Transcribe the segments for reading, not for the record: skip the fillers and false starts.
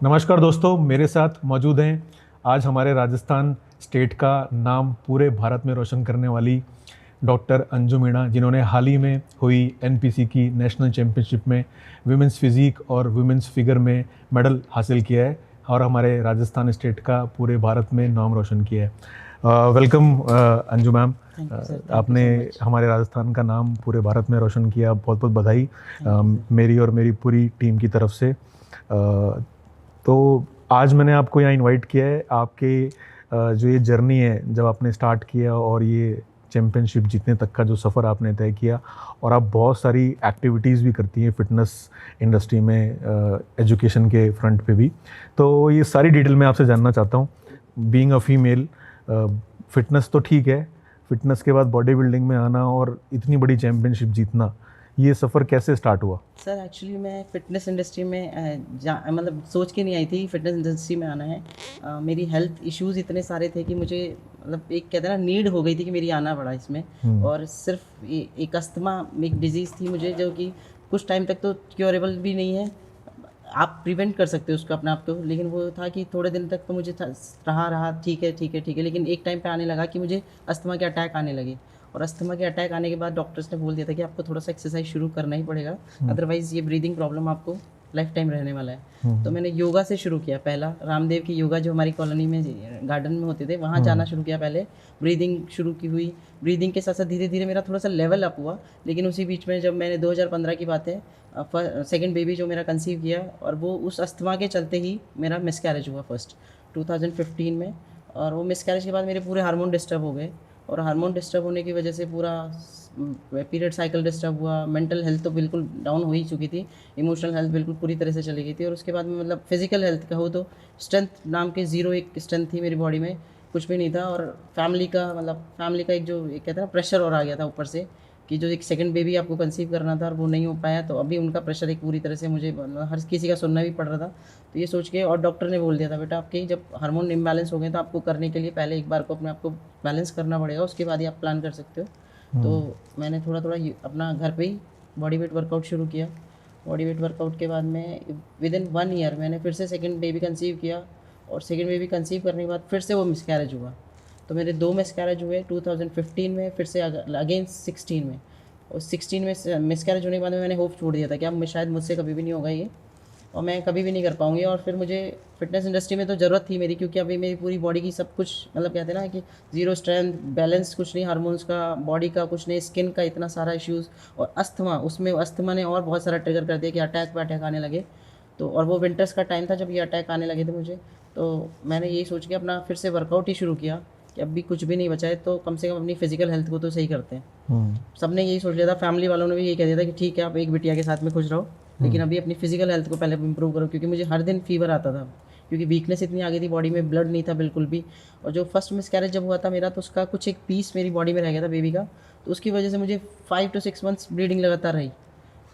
नमस्कार दोस्तों, मेरे साथ मौजूद हैं आज हमारे राजस्थान स्टेट का नाम पूरे भारत में रोशन करने वाली डॉक्टर अंजू मीणा, जिन्होंने हाल ही में हुई एनपीसी की नेशनल चैम्पियनशिप में विमेंस फिजिक और विमेंस फिगर में मेडल हासिल किया है और हमारे राजस्थान स्टेट का पूरे भारत में नाम रोशन किया है। Welcome Anju ma'am. आपने हमारे राजस्थान का नाम पूरे भारत में रोशन किया, बहुत बहुत बधाई मेरी और मेरी पूरी टीम की तरफ से। तो आज मैंने आपको यहाँ इनवाइट किया है। आपके जो ये जर्नी है, जब आपने स्टार्ट किया और ये चैम्पियनशिप जीतने तक का जो सफ़र आपने तय किया, और आप बहुत सारी एक्टिविटीज़ भी करती हैं फिटनेस इंडस्ट्री में, एजुकेशन के फ्रंट पे भी, तो ये सारी डिटेल मैं आपसे जानना चाहता हूँ। बीइंग अ फीमेल, फिटनेस तो ठीक है, फिटनेस के बाद बॉडी बिल्डिंग में आना और इतनी बड़ी चैम्पियनशिप जीतना, ये सफ़र कैसे स्टार्ट हुआ? सर एक्चुअली मैं फ़िटनेस इंडस्ट्री में मतलब सोच के नहीं आई थी फ़िटनेस इंडस्ट्री में आना है। मेरी हेल्थ इश्यूज़ इतने सारे थे कि मुझे मतलब एक कहते हैं ना नीड हो गई थी कि मेरी आना पड़ा इसमें। और सिर्फ एक अस्थमा एक डिज़ीज़ थी मुझे, जो कि कुछ टाइम तक तो क्योरेबल भी नहीं है, आप प्रिवेंट कर सकते हो उसको अपने आप को, लेकिन वो था कि थोड़े दिन तक तो मुझे रहा ठीक है ठीक है ठीक है, लेकिन एक टाइम पे आने लगा कि मुझे अस्थमा के अटैक आने लगे। और अस्थमा के अटैक आने के बाद डॉक्टर्स ने बोल दिया था कि आपको थोड़ा सा एक्सरसाइज शुरू करना ही पड़ेगा, अदरवाइज़ ये ब्रीदिंग प्रॉब्लम आपको लाइफ टाइम रहने वाला है। तो मैंने योगा से शुरू किया। पहला रामदेव की योगा जो हमारी कॉलोनी में गार्डन में होते थे, वहाँ जाना शुरू किया। पहले ब्रीदिंग शुरू की हुई, ब्रीदिंग के साथ साथ धीरे धीरे मेरा थोड़ा सा लेवल अप हुआ। लेकिन उसी बीच में जब मैंने 2015 की बात है, सेकेंड बेबी जो मेरा कंसीव किया, और वो उस अस्थमा के चलते ही मेरा मिसकैरेज हुआ फर्स्ट 2015 में। और वो मिसकैरेज के बाद मेरे पूरे हार्मोन डिस्टर्ब हो गए, और हार्मोन डिस्टर्ब होने की वजह से पूरा पीरियड साइकिल डिस्टर्ब हुआ। मेंटल हेल्थ तो बिल्कुल डाउन हो ही चुकी थी, इमोशनल हेल्थ बिल्कुल पूरी तरह से चली गई थी। और उसके बाद में मतलब फिजिकल हेल्थ कहो तो स्ट्रेंथ नाम के ज़ीरो एक स्ट्रेंथ थी मेरी बॉडी में, कुछ भी नहीं था। और फैमिली का एक जो एक कहते हैं ना प्रेशर और आ गया था ऊपर से, कि जो एक सेकंड बेबी आपको कंसीव करना था और वो नहीं हो पाया, तो अभी उनका प्रेशर एक पूरी तरह से मुझे हर किसी का सुनना भी पड़ रहा था। तो ये सोच के, और डॉक्टर ने बोल दिया था बेटा आपके जब हार्मोन इम्बैलेंस हो गए तो आपको करने के लिए पहले एक बार को अपने आप को बैलेंस करना पड़ेगा, उसके बाद ही आप प्लान कर सकते हो। तो मैंने थोड़ा थोड़ा अपना घर पे ही बॉडी वेट वर्कआउट शुरू किया। बॉडी वेट वर्कआउट के बाद में विद इन 1 ईयर मैंने फिर से सेकेंड बेबी कंसीव किया, और सेकेंड बेबी कंसीव करने के बाद फिर से वो मिसकैरेज हुआ। तो मेरे 2 मिसकैरेज हुए 2015 में, फिर से अगेन 16 में। और 16 में मिसकैरेज होने के बाद में मैंने होप छोड़ दिया था कि अब शायद मुझसे कभी भी नहीं होगा ये, और मैं कभी भी नहीं कर पाऊँगी। और फिर मुझे फिटनेस इंडस्ट्री में तो ज़रूरत थी मेरी, क्योंकि अभी मेरी पूरी बॉडी की सब कुछ मतलब कहते हैं ना कि ज़ीरो स्ट्रेंथ, बैलेंस कुछ नहीं, हार्मोन्स का, बॉडी का कुछ नहीं, स्किन का इतना सारा इश्यूज़, और अस्थमा, उसमें अस्थमा ने और बहुत सारा ट्रिगर कर दिया कि अटैक पे अटैक आने लगे। तो और वो विंटर्स का टाइम था जब ये अटैक आने लगे थे मुझे। तो मैंने यही सोच के अपना फिर से वर्कआउट ही शुरू किया कि अब भी कुछ भी नहीं बचा है तो कम से कम अपनी फिजिकल हेल्थ को तो सही करते हैं। सबने यही सोच लिया था, फैमिली वालों ने भी यही कह दिया था कि ठीक है आप एक बिटिया के साथ में खुश रहो, लेकिन अभी अपनी फिजिकल हेल्थ को पहले इंप्रूव करो, क्योंकि मुझे हर दिन फीवर आता था, क्योंकि वीकनेस इतनी आ गई थी बॉडी में, ब्लड नहीं था बिल्कुल भी। और जो फर्स्ट मिसकैरेज जब हुआ था मेरा, तो उसका कुछ एक पीस मेरी बॉडी में रह गया था बेबी का, तो उसकी वजह से मुझे 5 to 6 मंथ्स ब्लीडिंग लगातार रही।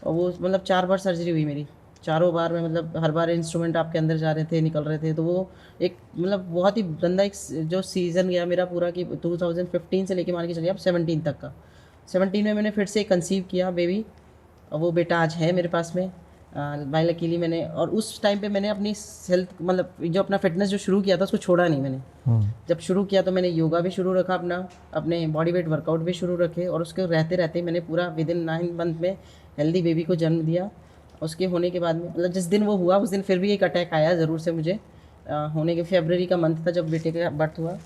और वो मतलब 4 बार सर्जरी हुई मेरी, चारों बार में मतलब हर बार इंस्ट्रूमेंट आपके अंदर जा रहे थे, निकल रहे थे। तो वो एक मतलब बहुत ही गंदा एक जो सीज़न गया मेरा पूरा, कि 2015 से लेके मान के चलिए आप 17 तक का। 17 में मैंने फिर से कंसीव किया बेबी, और वो बेटा आज है मेरे पास में बाय लकीली मैंने। और उस टाइम पे मैंने अपनी हेल्थ मतलब जो अपना फिटनेस जो शुरू किया था उसको छोड़ा नहीं मैंने। जब शुरू किया तो मैंने योगा भी शुरू रखा, अपने बॉडी वेट वर्कआउट भी शुरू रखे, और उसके रहते रहते मैंने पूरा विद इन 9 मंथ में हेल्दी बेबी को जन्म दिया। उसके होने के बाद में मतलब जिस दिन वो हुआ उस दिन फिर भी एक अटैक आया ज़रूर से मुझे, होने के फरवरी का मंथ था जब बेटे का बर्थ हुआ,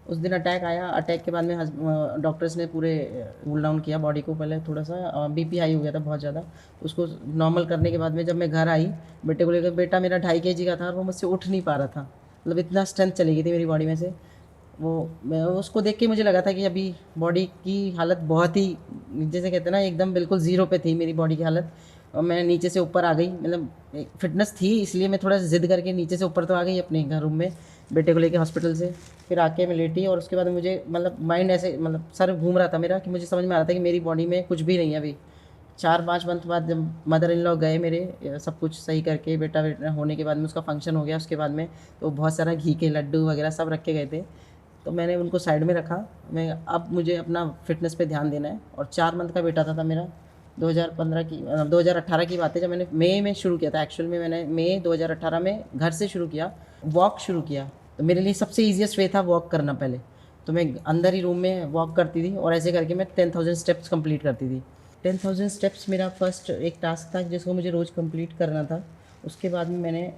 उस दिन अटैक आया। अटैक के बाद में डॉक्टर्स ने पूरे कूल डाउन किया बॉडी को, पहले थोड़ा सा बीपी हाई हो गया था बहुत ज़्यादा, उसको नॉर्मल करने के बाद में जब मैं घर आई बेटे को लेकर, बेटा मेरा 2.5 kg का था और वो मुझसे उठ नहीं पा रहा था, मतलब इतना स्ट्रेंथ चली गई थी मेरी बॉडी में से। वो मैं उसको देख के मुझे लगा था कि अभी बॉडी की हालत बहुत ही, जैसे कहते हैं ना, एकदम बिल्कुल ज़ीरो पे थी मेरी बॉडी की हालत। और मैं नीचे से ऊपर आ गई, मतलब फिटनेस थी इसलिए मैं थोड़ा ज़िद करके नीचे से ऊपर तो आ गई अपने घर रूम में बेटे को लेके हॉस्पिटल से। फिर आके मैं लेटी, और उसके बाद मुझे मतलब माइंड ऐसे मतलब सर घूम रहा था मेरा, कि मुझे समझ में आ रहा था कि मेरी बॉडी में कुछ भी नहीं है अभी। 4-5 मंथ बाद जब मदर इन लॉ गए मेरे, सब कुछ सही करके बेटा होने के बाद में उसका फंक्शन हो गया, उसके बाद में तो बहुत सारा घी के लड्डू वगैरह सब रखे गए थे, तो मैंने उनको साइड में रखा। मैं अब मुझे अपना फ़िटनेस पे ध्यान देना है, और 4 मंथ का बेटा था मेरा, 2015 की 2018 की बात है, जब मैंने मई में शुरू किया था। एक्चुअल में मैंने मई 2018 में घर से शुरू किया, वॉक शुरू किया। तो मेरे लिए सबसे ईजिएस्ट वे था वॉक करना पहले। तो मैं अंदर ही रूम में वॉक करती थी और ऐसे करके मैं 10,000 स्टेप्स कंप्लीट करती थी। 10,000 स्टेप्स मेरा फर्स्ट एक टास्क था जिसको मुझे रोज़ कंप्लीट करना था। उसके बाद में मैंने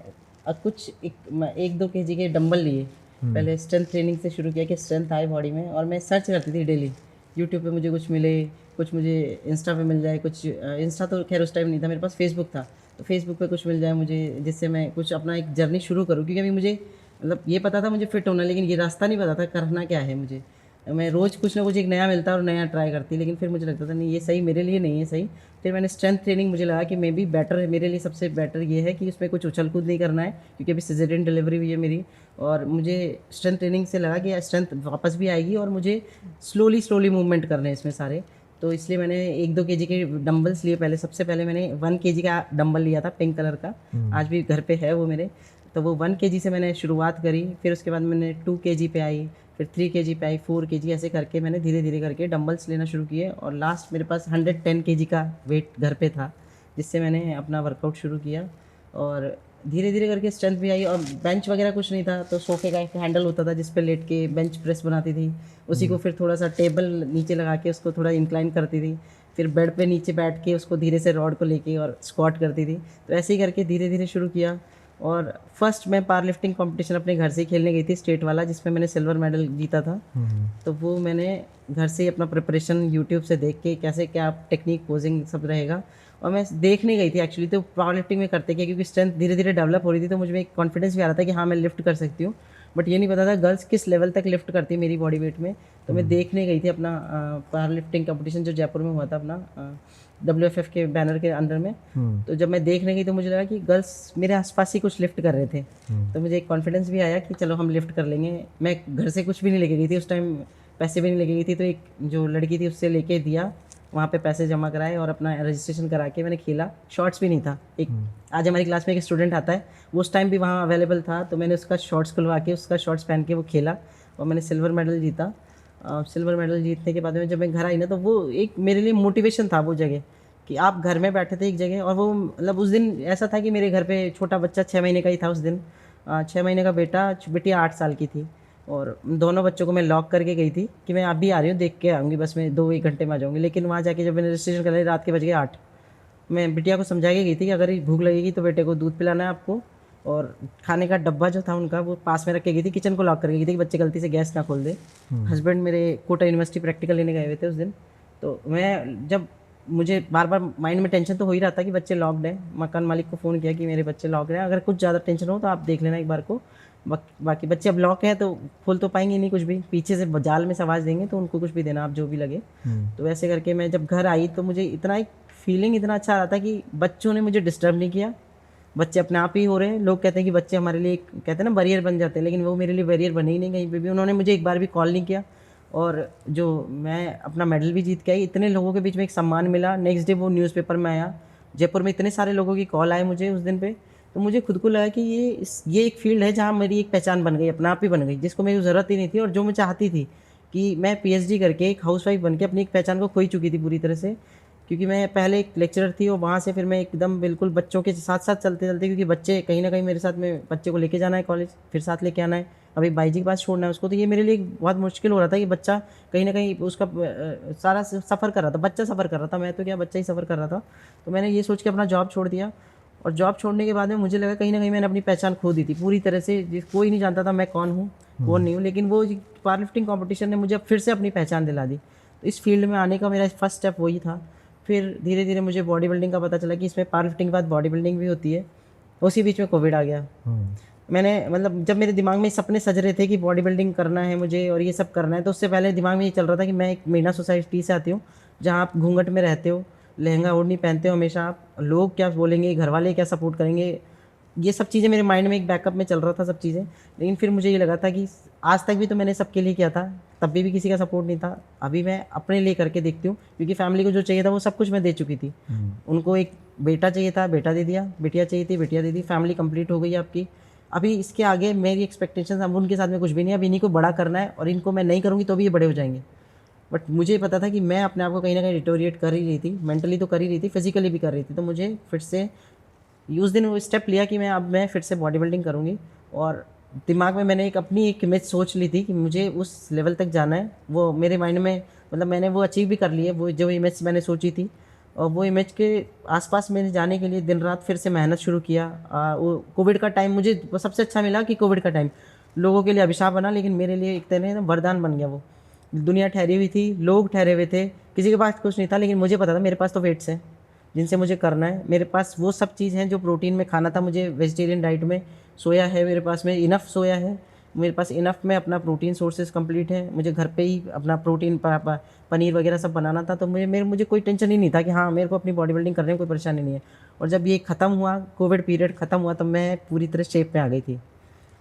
कुछ 1-2 केजी के डंबल लिए। पहले स्ट्रेंथ ट्रेनिंग से शुरू किया कि स्ट्रेंथ आए बॉडी में, और मैं सर्च करती थी डेली यूट्यूब पे, मुझे कुछ मिले, कुछ मुझे इंस्टा पे मिल जाए, कुछ इंस्टा तो खैर उस टाइम नहीं था मेरे पास, फेसबुक था। तो फेसबुक पे कुछ मिल जाए मुझे जिससे मैं कुछ अपना एक जर्नी शुरू करूँ, क्योंकि अभी मुझे मतलब ये पता था मुझे फिट होना, लेकिन ये रास्ता नहीं पता था करना क्या है मुझे। मैं रोज़ कुछ ना कुछ एक नया मिलता और नया ट्राई करती, लेकिन फिर मुझे लगता था नहीं ये सही मेरे लिए नहीं है सही। फिर मैंने स्ट्रेंथ ट्रेनिंग, मुझे लगा कि मे बी बेटर है मेरे लिए, सबसे बेटर ये है कि उसमें कुछ उछल कूद नहीं करना है, क्योंकि अभी सिजेरियन डिलीवरी हुई है मेरी। और मुझे स्ट्रेंथ ट्रेनिंग से लगा कि स्ट्रेंथ वापस भी आएगी और मुझे स्लोली मूवमेंट करने हैं इसमें सारे। तो इसलिए मैंने 1-2 केजी के डंबल्स लिए। पहले सबसे पहले मैंने 1 केजी का डंबल लिया था, पिंक कलर का, आज भी घर पे है वो मेरे। तो वो 1 केजी से मैंने शुरुआत करी। फिर उसके बाद मैंने 2 केजी पे आई, फिर 3 केजी पे आई, 4 केजी, ऐसे करके मैंने धीरे धीरे करके डंबल्स लेना शुरू किए। और लास्ट मेरे पास 110 केजी का वेट घर पे था, जिससे मैंने अपना वर्कआउट शुरू किया। और धीरे धीरे करके स्ट्रेंथ भी आई। और बेंच वगैरह कुछ नहीं था, तो सोफे का एक हैंडल होता था जिस पे लेट के बेंच प्रेस बनाती थी, उसी को फिर थोड़ा सा टेबल नीचे लगा के उसको थोड़ा इंक्लाइन करती थी, फिर बेड पे नीचे बैठ के उसको धीरे से रॉड को लेके और स्क्वाट करती थी। तो ऐसे ही करके धीरे धीरे शुरू किया। और फर्स्ट मैं पावर लिफ्टिंग कॉम्पिटिशन अपने घर से ही खेलने गई थी, स्टेट वाला, जिसमें मैंने सिल्वर मेडल जीता था। तो वो मैंने घर से ही अपना प्रिपरेशन यूट्यूब से देख के कैसे क्या टेक्निक, पोजिंग सब रहेगा, और मैं देखने गई थी एक्चुअली। तो पावर लिफ्टिंग में करते क्या, क्योंकि स्ट्रेंथ धीरे धीरे डेवलप हो रही थी, तो मुझे एक कॉन्फिडेंस भी आ रहा था कि हाँ मैं लिफ्ट कर सकती हूँ। बट ये नहीं पता था गर्ल्स किस लेवल तक लिफ्ट करती है मेरी बॉडी वेट में। तो मैं देखने गई थी अपना पावर लिफ्टिंग कंपटीशन जो जयपुर में हुआ था, अपना WFF के बैनर के अंडर में। तो जब मैं देखने गई तो मुझे लगा कि गर्ल्स मेरे आसपास ही कुछ लिफ्ट कर रहे थे। तो मुझे एक कॉन्फिडेंस भी आया कि चलो हम लिफ्ट कर लेंगे। मैं घर से कुछ भी नहीं लेके गई थी उस टाइम, पैसे भी नहीं लेके गई थी। तो एक जो लड़की थी उससे लेके दिया, वहाँ पे पैसे जमा कराए और अपना रजिस्ट्रेशन करा के मैंने खेला। शॉर्ट्स भी नहीं था। एक आज हमारी क्लास में एक स्टूडेंट आता है, वो उस टाइम भी वहाँ अवेलेबल था, तो मैंने उसका शॉर्ट्स खुलवा के, उसका शॉर्ट्स पहन के वो खेला और मैंने सिल्वर मेडल जीता। सिल्वर मेडल जीतने के बाद में जब मैं घर आई ना, तो वो एक मेरे लिए मोटिवेशन था वो जगह, कि आप घर में बैठे थे एक जगह। और वो मतलब उस दिन ऐसा था कि मेरे घर पे छोटा बच्चा 6 महीने का ही था उस दिन, 6 महीने का बेटा, बिटिया 8 साल की थी। और दोनों बच्चों को मैं लॉक करके गई थी कि मैं अभी आ रही हूँ, देख के आऊँगी, बस मैं 2-1 घंटे में आ जाऊँगी। लेकिन वहाँ जाके जब मैंने रजिस्ट्रेशन कराई, रात के बज गए 8। मैं बिटिया को समझा के गई थी कि अगर भूख लगेगी तो बेटे को दूध पिलाना है आपको, और खाने का डब्बा जो था उनका वो पास में रख के गई थी, किचन को लॉक करके गई थी कि बच्चे गलती से गैस ना खोल दे। हस्बैंड मेरे कोटा यूनिवर्सिटी प्रैक्टिकल लेने गए हुए थे उस दिन। तो मैं जब मुझे बार बार माइंड में टेंशन तो हो ही रहा था कि बच्चे लॉक्ड हैं। मकान मालिक को फ़ोन किया कि मेरे बच्चे लॉक्ड हैं, अगर कुछ ज़्यादा टेंशन हो तो आप देख लेना एक बार को। बाकी बच्चे अब लॉक हैं तो खोल तो पाएंगे नहीं कुछ भी, पीछे से जाल में से आवाज़ देंगे तो उनको कुछ भी देना आप जो भी लगे। तो वैसे करके मैं जब घर आई तो मुझे इतना एक फीलिंग इतना अच्छा आ रहा था कि बच्चों ने मुझे डिस्टर्ब नहीं किया, बच्चे अपने आप ही हो रहे हैं। लोग कहते हैं कि बच्चे हमारे लिए कहते हैं ना बैरियर बन जाते हैं, लेकिन वो मेरे लिए बैरियर बने ही नहीं कहीं पे भी। उन्होंने मुझे एक बार भी कॉल नहीं किया। और जो मैं अपना मेडल भी जीत के आई, इतने लोगों के बीच में एक सम्मान मिला। नेक्स्ट डे वो न्यूज़पेपर में आया, जयपुर में इतने सारे लोगों की कॉल आए मुझे उस दिन पे। तो मुझे खुद को लगा कि ये एक फील्ड है जहाँ मेरी एक पहचान बन गई, अपना आप ही बन गई, जिसको मेरी ज़रूरत ही नहीं थी। और जो मैं चाहती थी कि मैं PhD करके एक हाउसवाइफ बन के अपनी एक पहचान को खो ही चुकी थी पूरी तरह से। क्योंकि मैं पहले एक लेक्चरर थी और वहाँ से फिर मैं एकदम बिल्कुल बच्चों के साथ साथ चलते चलते, क्योंकि बच्चे कहीं ना कहीं मेरे साथ में, बच्चे को लेके जाना है कॉलेज, फिर साथ लेके आना है, अभी बाईजी के पास छोड़ना है उसको। तो ये मेरे लिए बहुत मुश्किल हो रहा था कि बच्चा कहीं ना कहीं उसका सारा सफ़र कर रहा था, बच्चा सफ़र कर रहा था, मैं तो क्या बच्चा ही सफ़र कर रहा था। तो मैंने ये सोच के अपना जॉब छोड़ दिया। और जॉब छोड़ने के बाद में मुझे लगा कहीं ना कहीं मैंने अपनी पहचान खो दी थी पूरी तरह से। कोई नहीं जानता था मैं कौन हूँ कौन नहीं हूँ, लेकिन वो पावर लिफ्टिंग कॉम्पिटिशन ने मुझे अब फिर से अपनी पहचान दिला दी। तो इस फील्ड में आने का मेरा फर्स्ट स्टेप वही था। फिर धीरे धीरे मुझे बॉडी बिल्डिंग का पता चला कि इसमें पावर लिफ्टिंग के बाद बॉडी बिल्डिंग भी होती है। उसी बीच में कोविड आ गया। मैंने मतलब जब मेरे दिमाग में सपने सज रहे थे कि बॉडी बिल्डिंग करना है मुझे और ये सब करना है, तो उससे पहले दिमाग में ये चल रहा था कि मैं एक मीना सोसाइटी से आती हूँ जहाँ आप घूंघट में रहते हो, लहंगा ओढ़नी पहनते हो हमेशा, आप लोग क्या बोलेंगे, घर वाले क्या सपोर्ट करेंगे, ये सब चीज़ें मेरे माइंड में एक बैकअप में चल रहा था सब चीज़ें। लेकिन फिर मुझे ये लगा था कि आज तक भी तो मैंने सबके लिए किया था, तब भी किसी का सपोर्ट नहीं था। अभी मैं अपने लिए करके देखती हूँ, क्योंकि फैमिली को जो चाहिए था वो सब कुछ मैं दे चुकी थी। उनको एक बेटा चाहिए था, बेटा दे दिया, बिटिया चाहिए थी, बिटिया दे दी, फैमिली कंप्लीट हो गई आपकी। अभी इसके आगे मेरी एक्सपेक्टेशंस, अब उनके साथ में कुछ भी नहीं है। अब इन्हीं को बड़ा करना है और इनको मैं नहीं करूँगी तो भी ये बड़े हो जाएंगे। बट मुझे पता था कि मैं अपने आप को कहीं ना कहीं डिटोरिएट कर ही रही थी, मेंटली तो कर ही रही थी, फिजिकली भी कर रही थी। तो मुझे फिर से उस दिन वो स्टेप लिया कि मैं फिर से बॉडी बिल्डिंग करूँगी। और दिमाग में मैंने अपनी एक इमेज सोच ली थी कि मुझे उस लेवल तक जाना है। वो मेरे माइंड में, मतलब मैंने वो अचीव भी कर ली है, वो जो इमेज मैंने सोची थी। और वो इमेज के आसपास मैंने जाने के लिए दिन रात फिर से मेहनत शुरू किया। वो कोविड का टाइम मुझे वो सबसे अच्छा मिला कि कोविड का टाइम लोगों के लिए अभिशाप बना, लेकिन मेरे लिए एक तरह से वरदान बन गया। वो दुनिया ठहरी हुई थी, लोग ठहरे हुए थे, किसी के पास कुछ नहीं था, लेकिन मुझे पता था मेरे पास तो वेट्स हैं जिनसे मुझे करना है। मेरे पास वो सब चीज़ हैं जो प्रोटीन में खाना था मुझे, वेजिटेरियन डाइट में सोया है मेरे पास में, इनफ सोया है मेरे पास, इनफ में अपना प्रोटीन सोर्सेज कंप्लीट है। मुझे घर पे ही अपना प्रोटीन पनीर वगैरह सब बनाना था। तो मुझे कोई टेंशन ही नहीं था कि हाँ मेरे को अपनी बॉडी बिल्डिंग करने में कोई परेशानी नहीं है। और जब ये ख़त्म हुआ, कोविड पीरियड ख़त्म हुआ, तो मैं पूरी तरह शेप में आ गई थी।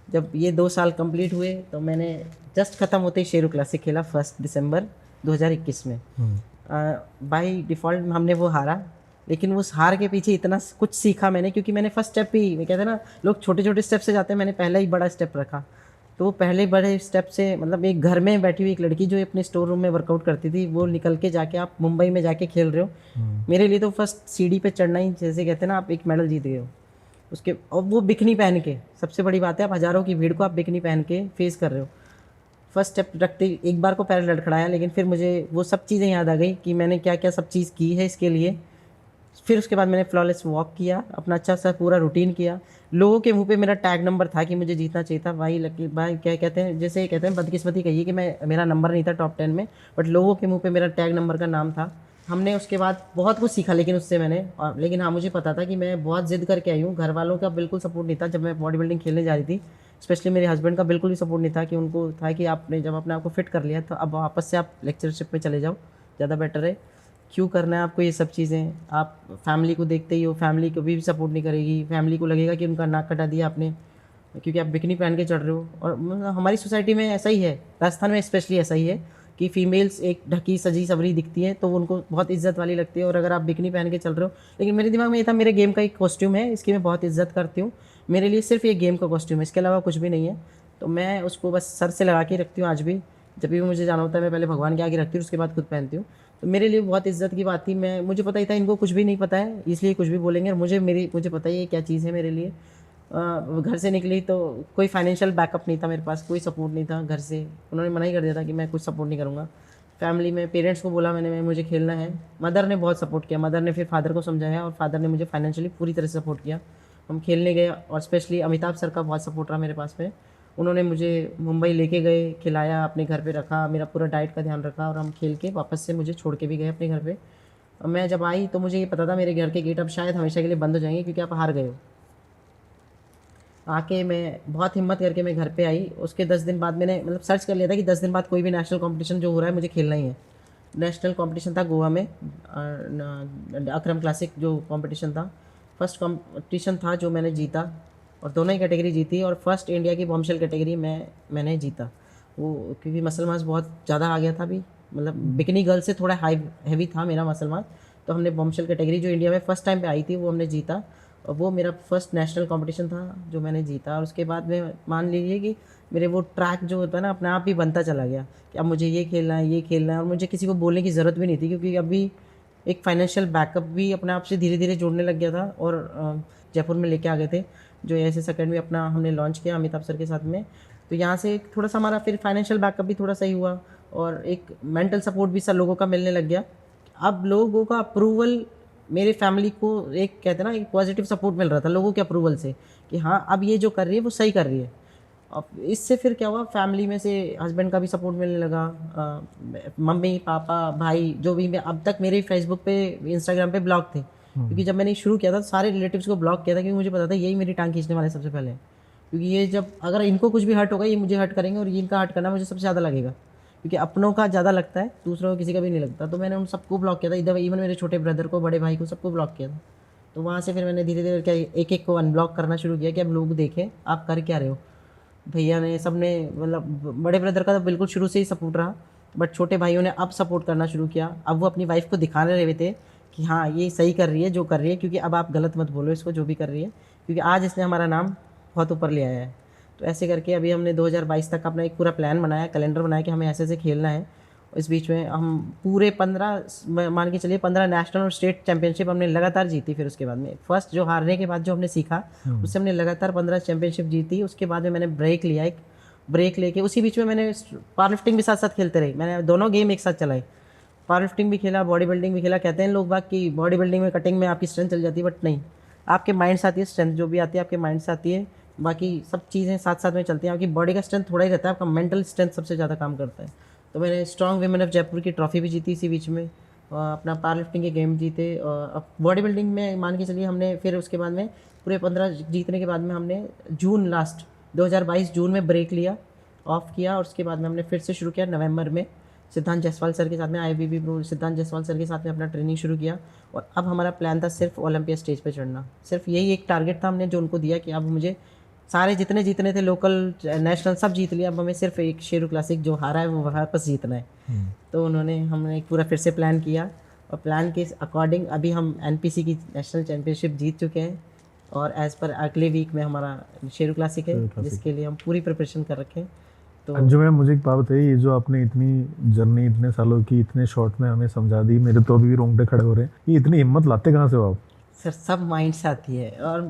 जब ये 2 साल कंप्लीट हुए तो मैंने जस्ट ख़त्म होते ही शेरू क्लासिक खेला 1 दिसंबर 2021 में। बाई डिफ़ॉल्ट हमने वो हारा, लेकिन उस हार के पीछे इतना कुछ सीखा मैंने, क्योंकि मैंने फर्स्ट स्टेप ही, मैं कहते हैं ना लोग छोटे छोटे स्टेप से जाते हैं, मैंने पहला ही बड़ा स्टेप रखा। तो वो पहले बड़े स्टेप से, मतलब एक घर में बैठी हुई एक लड़की जो अपने स्टोर रूम में वर्कआउट करती थी, वो निकल के जाके आप मुंबई में जाके खेल रहे हो। मेरे लिए तो फर्स्ट सीढ़ी पे चढ़ना ही, जैसे कहते हैं ना, आप एक मेडल जीत गए हो उसके। और वो बिकनी पहन के, सबसे बड़ी बात है, आप हज़ारों की भीड़ को आप बिकनी पहन के फेस कर रहे हो। फर्स्ट स्टेप रखते ही एक बार को पैर लड़खड़ाया, लेकिन फिर मुझे वो सब चीज़ें याद आ गई कि मैंने क्या क्या सब चीज़ की है इसके लिए। फिर उसके बाद मैंने फ्लॉलेस वॉक किया, अपना अच्छा सा पूरा रूटीन किया। लोगों के मुंह पे मेरा टैग नंबर था कि मुझे जीतना चाहिए था। भाई लकी भाई, क्या कहते हैं, जैसे कहते हैं बदकिस्मती कहिए कि मेरा नंबर नहीं था टॉप 10 में, बट लोगों के मुंह पे मेरा टैग नंबर का नाम था। हमने उसके बाद बहुत कुछ सीखा, लेकिन उससे मैंने, और लेकिन हाँ मुझे पता था कि मैं बहुत ज़िद करके आई हूँ। घर वालों का बिल्कुल सपोर्ट नहीं था जब मैं बॉडी बिल्डिंग खेलने जा रही थी। स्पेशली मेरे हस्बैंड का बिल्कुल भी सपोर्ट नहीं था, कि उनको था कि आपने जब अपने आप को फिट कर लिया तो अब वापस से आप लेक्चरशिप में चले जाओ, ज़्यादा बेटर है। क्यों करना है आपको ये सब चीज़ें? आप फैमिली को देखते ही हो, फैमिली को भी सपोर्ट नहीं करेगी, फैमिली को लगेगा कि उनका नाक कटा दिया आपने क्योंकि आप बिकनी पहन के चढ़ रहे हो। और मतलब हमारी सोसाइटी में ऐसा ही है, राजस्थान में स्पेशली ऐसा ही है कि फीमेल्स एक ढकी सजी सवरी दिखती हैं तो उनको बहुत इज्जत वाली लगती है, और अगर आप बिकनी पहन के चल रहे हो। लेकिन मेरे दिमाग में ये था, मेरे गेम का एक कॉस्ट्यूम है, इसकी मैं बहुत इज्जत करती हूँ, मेरे लिए सिर्फ ये गेम का कॉस्ट्यूम है, इसके अलावा कुछ भी नहीं है। तो मैं उसको बस सर से लगा के रखती हूँ आज भी। जब भी मुझे जाना होता है मैं पहले भगवान के आगे रखती हूँ, उसके बाद खुद पहनती हूँ। तो मेरे लिए बहुत इज्जत की बात थी। मुझे पता ही था इनको कुछ भी नहीं पता है, इसलिए कुछ भी बोलेंगे, और मुझे पता ही है क्या चीज़ है मेरे लिए। घर से निकली तो कोई फाइनेंशियल बैकअप नहीं था मेरे पास, कोई सपोर्ट नहीं था घर से, उन्होंने मना ही कर दिया था कि मैं कुछ सपोर्ट नहीं करूँगा। फैमिली में पेरेंट्स को बोला मैंने, मुझे खेलना है। मदर ने बहुत सपोर्ट किया, मदर ने फिर फादर को समझाया, और फादर ने मुझे फाइनेंशियली पूरी तरह से सपोर्ट किया। हम खेलने गए, और स्पेशली अमिताभ सर का बहुत सपोर्ट रहा मेरे पास में। उन्होंने मुझे मुंबई लेके गए, खिलाया, अपने घर पे रखा, मेरा पूरा डाइट का ध्यान रखा, और हम खेल के वापस से मुझे छोड़ के भी गए अपने घर पे। और मैं जब आई तो मुझे ये पता था मेरे घर के गेट अब शायद हमेशा के लिए बंद हो जाएंगे, क्योंकि आप हार गए हो। आके मैं बहुत हिम्मत करके मैं घर पे आई। उसके 10 दिन बाद मैंने मतलब सर्च कर लिया था कि 10 दिन बाद कोई भी नेशनल कंपटीशन जो हो रहा है मुझे खेलना ही है। नेशनल कंपटीशन था गोवा में, अक्रम क्लासिक जो कंपटीशन था, फर्स्ट कंपटीशन था जो मैंने जीता, और दोनों ही कैटेगरी जीती, और फर्स्ट इंडिया की बॉम्बशेल कैटेगरी मैंने जीता। वो क्योंकि मसल मास बहुत ज़्यादा आ गया था अभी, मतलब बिकनी गर्ल से थोड़ा हाई हैवी था मेरा मसल मास। तो हमने बॉम्बशेल कैटेगरी जो इंडिया में फर्स्ट टाइम पे आई थी वो हमने जीता, और वो मेरा फर्स्ट नेशनल कंपटीशन था जो मैंने जीता। और उसके बाद में मान लीजिए कि मेरे वो ट्रैक जो होता है ना अपने आप ही बनता चला गया कि अब मुझे ये खेलना है, ये खेलना है, और मुझे किसी को बोलने की ज़रूरत भी नहीं थी, क्योंकि अभी एक फाइनेंशियल बैकअप भी अपने आप से धीरे धीरे जोड़ने लग गया था। और जयपुर में लेके आ गए थे जो एएसएस अकेडमी अपना हमने लॉन्च किया अमिताभ सर के साथ में। तो यहाँ से थोड़ा सा हमारा फिर फाइनेंशियल बैकअप भी थोड़ा सही हुआ, और एक मेंटल सपोर्ट भी सब लोगों का मिलने लग गया। अब लोगों का अप्रूवल, मेरे फैमिली को एक कहते हैं ना एक पॉजिटिव सपोर्ट मिल रहा था लोगों के अप्रूवल से, कि हाँ अब ये जो कर रही है वो सही कर रही है। अब इससे फिर क्या हुआ, फैमिली में से हस्बैंड का भी सपोर्ट मिलने लगा, मम्मी पापा भाई जो भी, मैं अब तक मेरे फेसबुक पे इंस्टाग्राम पे ब्लॉग थे, क्योंकि जब मैंने शुरू किया था सारे रिलेटिव्स को ब्लॉक किया था, क्योंकि मुझे पता था यही मेरी टांग खींचने वाले सबसे पहले। क्योंकि ये जब अगर इनको कुछ भी हर्ट होगा ये मुझे हर्ट करेंगे, और ये इनका हर्ट करना मुझे सबसे ज़्यादा लगेगा, क्योंकि अपनों का ज़्यादा लगता है, दूसरों को किसी का भी नहीं लगता। तो मैंने उन सबको ब्लॉक किया था, इधर इवन मेरे छोटे ब्रदर को, बड़े भाई को, सबको ब्लॉक किया था। तो वहाँ से फिर मैंने धीरे धीरे क्या एक एक को अनब्लॉक करना शुरू किया कि अब लोग देखें आप कर क्या रहे हो। भैया ने, सब ने, मतलब बड़े ब्रदर का तो बिल्कुल शुरू से ही सपोर्ट रहा, बट छोटे भाइयों ने अब सपोर्ट करना शुरू किया। अब वो अपनी वाइफ को दिखाने रहे थे कि हाँ ये सही कर रही है जो कर रही है, क्योंकि अब आप गलत मत बोलो इसको जो भी कर रही है, क्योंकि आज इसने हमारा नाम बहुत ऊपर ले आया है। तो ऐसे करके अभी हमने 2022 तक अपना एक पूरा प्लान बनाया, कैलेंडर बनाया कि हमें ऐसे ऐसे खेलना है। इस बीच में हम पूरे 15 मान के चलिए 15 नेशनल और स्टेट चैंपियनशिप हमने लगातार जीती। फिर उसके बाद में फर्स्ट जो हारने के बाद जो हमने सीखा उससे हमने लगातार 15 चैंपियनशिप जीती। उसके बाद में मैंने ब्रेक लिया, एक ब्रेक लेके उसी बीच में मैंने पावर लिफ्टिंग भी साथ साथ खेलते रही। मैंने दोनों गेम एक साथ चलाई, पावर लिफ्टिंग भी खेला, बॉडी बिल्डिंग भी खेला। कहते हैं लोग बाग कि बॉडी बिल्डिंग में कटिंग में आपकी स्ट्रेंथ चल जाती है, बट नहीं, आपके माइंड से आती है स्ट्रेंथ, जो भी आती है आपके माइंड से आती है। बाकी सब चीज़ें साथ साथ में चलती हैं। आपकी बॉडी का स्ट्रेंथ थोड़ा ही रहता है, आपका मेंटल स्ट्रेंथ सबसे ज़्यादा काम करता है। तो मैंने स्ट्रॉन्ग वीमेन ऑफ जयपुर की ट्रॉफी भी जीती इसी बीच में, अपना पावर लिफ्टिंग के गेम जीते। और अब बॉडी बिल्डिंग में मान के चलिए हमने फिर उसके बाद में पूरे 15 जीतने के बाद में हमने जून लास्ट 2022 जून में ब्रेक लिया, ऑफ किया, और उसके बाद में हमने फिर से शुरू किया नवंबर में सिद्धांत जायसवाल सर के साथ में, IIBB प्रो सिद्धांत जायसवाल सर के साथ में अपना ट्रेनिंग शुरू किया। और अब हमारा प्लान था सिर्फ ओलंपिया स्टेज पे चढ़ना। सिर्फ यही एक टारगेट था हमने जो उनको दिया कि अब मुझे सारे जितने जीतने थे लोकल नेशनल सब जीत लिया, अब हमें सिर्फ एक शेरू क्लासिक जो हारा है वो वापस जीतना है। तो हमने एक पूरा फिर से प्लान किया, और प्लान के अकॉर्डिंग अभी हम NPC की नेशनल चैम्पियनशिप जीत चुके हैं। और एज़ पर अगले वीक में हमारा शेरू क्लासिक है, जिसके लिए हम पूरी प्रिपरेशन कर रखे हैं। तो अंजू मैम, मुझे एक बात बताइए, ये जो आपने इतनी जर्नी इतने सालों की इतने शॉर्ट में हमें समझा दी, मेरे तो अभी भी रोंगटे खड़े हो रहे हैं। ये इतनी हिम्मत लाते कहाँ से हो आप? सर सब माइंड से आती है, और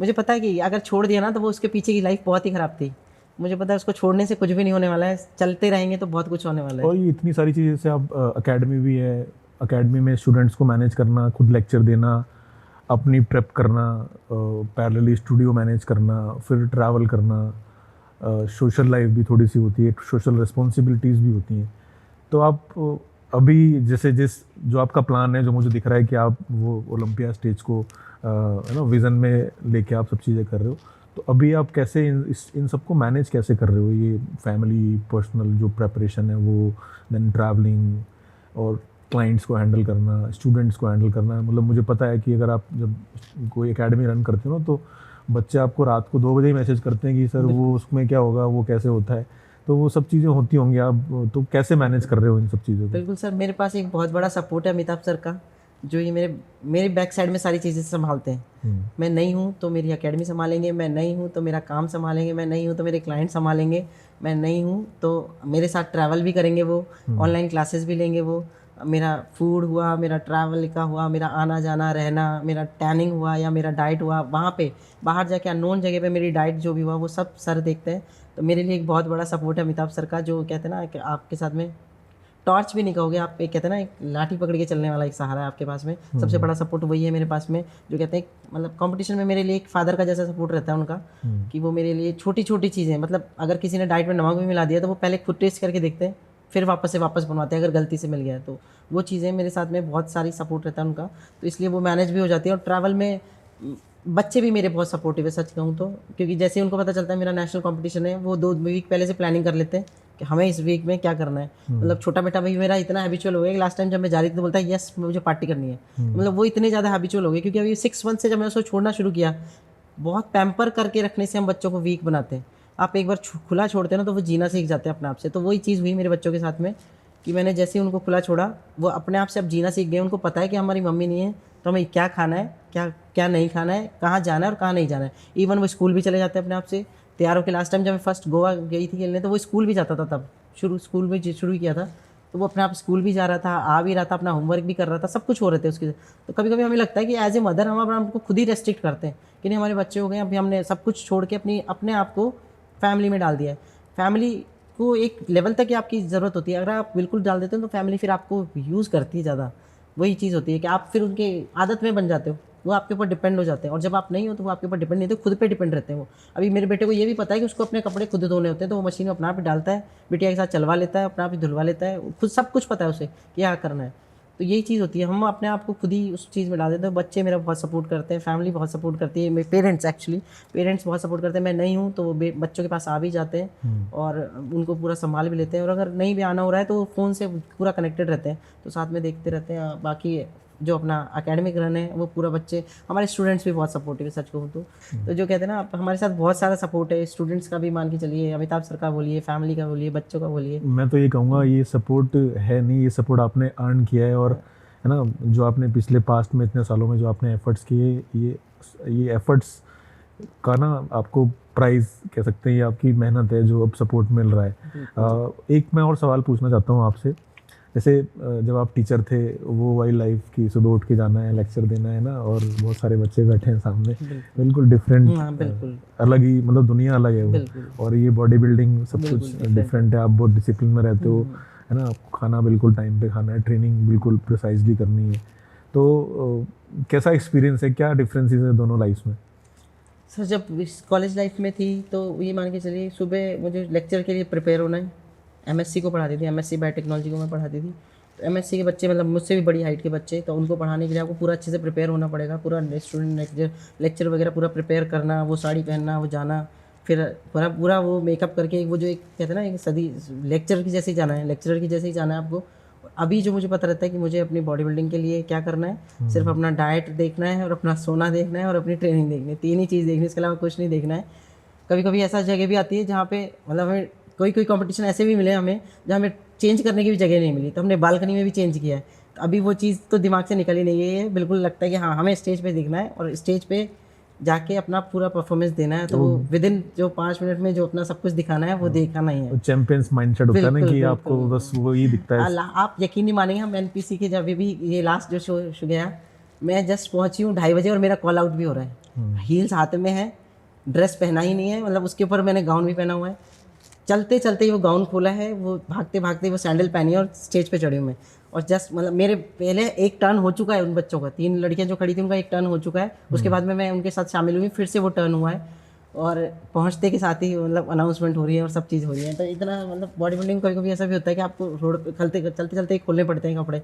मुझे पता है कि अगर छोड़ दिया ना तो वो उसके पीछे की लाइफ बहुत ही ख़राब थी। मुझे पता है उसको छोड़ने से कुछ भी नहीं होने वाला है, चलते रहेंगे तो बहुत कुछ होने वाला है। और ये इतनी सारी चीज़ें, जैसे आप अकेडमी भी है, अकेडमी में स्टूडेंट्स को मैनेज करना, खुद लेक्चर देना, अपनी प्रेप करना, पैरेलली स्टूडियो मैनेज करना, फिर ट्रैवल करना, सोशल लाइफ भी थोड़ी सी होती है, सोशल रिस्पॉन्सिबिलिटीज़ भी होती हैं। तो आप अभी जैसे जो आपका प्लान है, जो मुझे दिख रहा है कि आप वो ओलंपिया स्टेज को विज़न में लेके आप सब चीज़ें कर रहे हो, तो अभी आप कैसे इन सबको मैनेज कैसे कर रहे हो? ये फैमिली, पर्सनल जो प्रेपरेशन है वो, देन ट्रैवलिंग, और क्लाइंट्स को हैंडल करना, स्टूडेंट्स को हैंडल करना। मतलब मुझे पता है कि अगर आप जब कोई एकेडमी रन करते हो ना, तो बच्चे आपको रात को 2 बजे ही मैसेज करते हैं कि सर वो उसमें क्या होगा, वो कैसे होता है। तो वो सब चीज़ें होती होंगी, आप तो कैसे मैनेज कर रहे हो इन सब चीज़ों को? बिल्कुल सर, मेरे पास एक बहुत बड़ा सपोर्ट है अमिताभ सर का, जो ये मेरे बैक साइड में सारी चीज़ें संभालते हैं। मैं नहीं हूँ तो मेरी एकेडमी संभालेंगे, मैं नहीं हूँ तो मेरा काम संभालेंगे, मैं नहीं हूँ तो मेरे क्लाइंट संभालेंगे, मैं नहीं हूँ तो मेरे साथ ट्रैवल भी करेंगे वो, ऑनलाइन क्लासेस भी लेंगे वो। मेरा फूड हुआ, मेरा ट्रैवल का हुआ, मेरा आना जाना रहना, मेरा टैनिंग हुआ या मेरा डाइट हुआ, वहाँ पे बाहर जाके अननोन जगह पे मेरी डाइट जो भी हुआ वो सब सर देखते हैं। तो मेरे लिए एक बहुत बड़ा सपोर्ट है अमिताभ सर का, जो कहते हैं ना कि आपके साथ में टॉर्च भी नहीं कहोगे आप, एक कहते हैं ना एक लाठी पकड़ के चलने वाला एक सहारा है आपके पास में। सबसे बड़ा सपोर्ट वही है मेरे पास में, जो कहते हैं मतलब कंपटीशन में मेरे लिए एक फादर का जैसा सपोर्ट रहता है उनका, कि वो मेरे लिए छोटी छोटी चीज़ें, मतलब अगर किसी ने डाइट में नमक भी मिला दिया तो वो पहले खुद टेस्ट करके देखते हैं, फिर वापस बनवाते हैं अगर गलती से मिल गया है तो। वो चीज़ें मेरे साथ में बहुत सारी सपोर्ट रहता है उनका, तो इसलिए वो मैनेज भी हो जाती है। और ट्रैवल में बच्चे भी मेरे बहुत सपोर्टिव है सच कहूँ तो, क्योंकि जैसे उनको पता चलता है मेरा नेशनल कंपटीशन है, वो 2 वीक पहले से प्लानिंग कर लेते हैं कि हमें इस वीक में क्या करना है। मतलब छोटा बेटा भाई मेरा इतना हैबिचुअल हो गया कि लास्ट टाइम जब मैं जा रही थी तो बोलता है यस मुझे पार्टी करनी है। मतलब वो इतने ज़्यादा हैबिचुअल हो गए, क्योंकि अभी 6 मंथ से जब मैं उसको छोड़ना शुरू किया, बहुत पैम्पर करके रखने से हम बच्चों को वीक बनाते हैं। आप एक बार खुला छोड़ते हैं ना तो वो जीना सीख जाते हैं अपने आप से। तो वही चीज़ हुई मेरे बच्चों के साथ में, कि मैंने जैसे ही उनको खुला छोड़ा वो अपने आप से अब जीना सीख गए। उनको पता है कि हमारी मम्मी नहीं है तो हमें क्या खाना है, क्या क्या नहीं खाना है, कहाँ जाना है और कहाँ नहीं जाना है। इवन वो स्कूल भी चले जाते हैं अपने आप से तैयार होकर। लास्ट टाइम जब मैं फर्स्ट गोवा गई थी खेलने तो वो स्कूल भी जाता था, तब स्कूल भी शुरू किया था, तो वो अपने आप स्कूल भी जा रहा था, आ भी रहा था, अपना होमवर्क भी कर रहा था, सब कुछ हो रहे थे उसके। तो कभी कभी हमें लगता है कि एज ए मदर हम अपना आपको खुद ही रेस्ट्रिक्ट करते हैं कि नहीं हमारे बच्चे हो गए, अभी हमने सब कुछ छोड़ के अपने आप को फैमिली में डाल दिया है। फैमिली को एक लेवल तक ही आपकी ज़रूरत होती है, अगर आप बिल्कुल डाल देते हो तो फैमिली फिर आपको यूज़ करती है ज़्यादा। वही चीज़ होती है कि आप फिर उनके आदत में बन जाते हो, वो आपके ऊपर डिपेंड हो जाते हैं। और जब आप नहीं हो तो वो आपके ऊपर डिपेंड नहीं होते, खुद पे डिपेंड रहते हैं वो। अभी मेरे बेटे को ये भी पता है कि उसको अपने कपड़े खुद धोने होते हैं, तो वो मशीन में अपना आप ही डालता है, बिटिया के साथ चलवा लेता है, अपना आप ही धुलवा लेता है, खुद सब कुछ पता है उसे क्या करना है। तो यही चीज़ होती है, हम अपने आप को खुद ही उस चीज़ में डाल देते हैं। बच्चे मेरा बहुत सपोर्ट करते हैं, फैमिली बहुत सपोर्ट करती है, मेरे पेरेंट्स बहुत सपोर्ट करते हैं। मैं नहीं हूँ तो वो बच्चों के पास आ भी जाते हैं और उनको पूरा संभाल भी लेते हैं। और अगर नहीं भी आना हो रहा है तो वो फ़ोन से पूरा कनेक्टेड रहते हैं, तो साथ में देखते रहते हैं। बाकी जो अपना एकेडमिक रन है वो पूरा बच्चे, हमारे स्टूडेंट्स भी बहुत सपोर्टिव है सच कहूँ तो जो कहते हैं ना हमारे साथ बहुत सारा सपोर्ट है, स्टूडेंट्स का भी मान के चलिए, अमिताभ सर का बोलिए, फैमिली का बोलिए, बच्चों का बोलिए। मैं तो ये कहूँगा ये सपोर्ट है नहीं, ये सपोर्ट आपने अर्न किया है। और है ना, जो आपने पिछले पास्ट में इतने सालों में जो आपने एफर्ट्स किए, ये एफर्ट्स का ना आपको प्राइज़ कह सकते हैं, ये आपकी मेहनत है जो अब सपोर्ट मिल रहा है। एक मैं और सवाल पूछना चाहता हूँ आपसे जैसे जब आप टीचर थे वो वाली लाइफ की, सुबह उठ के जाना है, लेक्चर देना है ना, और बहुत सारे बच्चे बैठे हैं सामने, बिल्कुल डिफरेंट, बिल्कुल अलग ही, मतलब दुनिया अलग है वो। बिल्कुल और ये बॉडी बिल्डिंग सब कुछ डिफरेंट है, आप बहुत डिसिप्लिन में रहते हो, है ना, आपको खाना बिल्कुल टाइम पे खाना है, ट्रेनिंग बिल्कुल प्रिसाइजली करनी है। तो कैसा एक्सपीरियंस है, क्या डिफरेंसेस है दोनों लाइफ में? सर जब कॉलेज लाइफ में थी तो ये मान के चलिए सुबह मुझे लेक्चर के लिए प्रिपेयर होना है। एमएससी को पढ़ाती थी, एमएससी बायोटेक्नोलॉजी को मैं पढ़ाती थी। तो एमएससी के बच्चे मतलब मुझसे भी बड़ी हाइट के बच्चे, तो उनको पढ़ाने के लिए आपको पूरा अच्छे से प्रिपेयर होना पड़ेगा, पूरा स्टूडेंट लेक्चर वगैरह पूरा प्रिपेयर करना, वो साड़ी पहनना, वो जाना, फिर पूरा पूरा वो मेकअप करके, वो जो एक कहते हैं ना एक सदी लेक्चर की जैसे ही जाना है, लेक्चरर की जैसे ही जाना है आपको। अभी जो मुझे पता रहता है कि मुझे अपनी बॉडी बिल्डिंग के लिए क्या करना है, सिर्फ अपना डाइट देखना है और अपना सोना देखना है और अपनी ट्रेनिंग देखनी है, तीन ही चीज़ देखनी है, इसके अलावा कुछ नहीं देखना है। कभी कभी ऐसा जगह भी आती है जहाँ पे मतलब हमें कोई कोई कंपटीशन ऐसे भी मिले हमें जहाँ हमें चेंज करने की भी जगह नहीं मिली, तो हमने बालकनी में भी चेंज किया है। तो अभी वो चीज़ तो दिमाग से निकल ही नहीं गई है, बिल्कुल लगता है कि हाँ हमें स्टेज पे दिखना है और स्टेज पे जाके अपना पूरा परफॉर्मेंस देना है। तो वो विद इन जो 5 मिनट में जो अपना सब कुछ दिखाना है वो दिखाना ही है। चैंपियंस माइंडसेट होता है ना, कि आपको बस वही दिखता है। आप यकीन नहीं मानेंगे, हम एनपीसी के जब भी ये लास्ट जो शो गया, मैं जस्ट पहुंची हूँ 2:30 बजे और मेरा कॉल आउट भी हो रहा है, हील्स हाथ में है, ड्रेस पहना ही नहीं है, मतलब उसके ऊपर मैंने गाउन भी पहना हुआ है। चलते चलते ही वो गाउन खोला है, वो भागते भागते वो सैंडल पहनी है और स्टेज पे चढ़ी हूँ मैं। और जस्ट मतलब मेरे पहले एक टर्न हो चुका है उन बच्चों का, 3 लड़कियां जो खड़ी थी उनका एक टर्न हो चुका है, उसके बाद में मैं उनके साथ शामिल हुई, फिर से वो टर्न हुआ है और पहुंचते के साथ ही मतलब अनाउंसमेंट हो रही है और सब चीज़ हो रही है। तो इतना मतलब बॉडी बिल्डिंग कभी कभी ऐसा भी होता है कि आपको रोड पे चलते चलते ही खोलने पड़ते हैं कपड़े।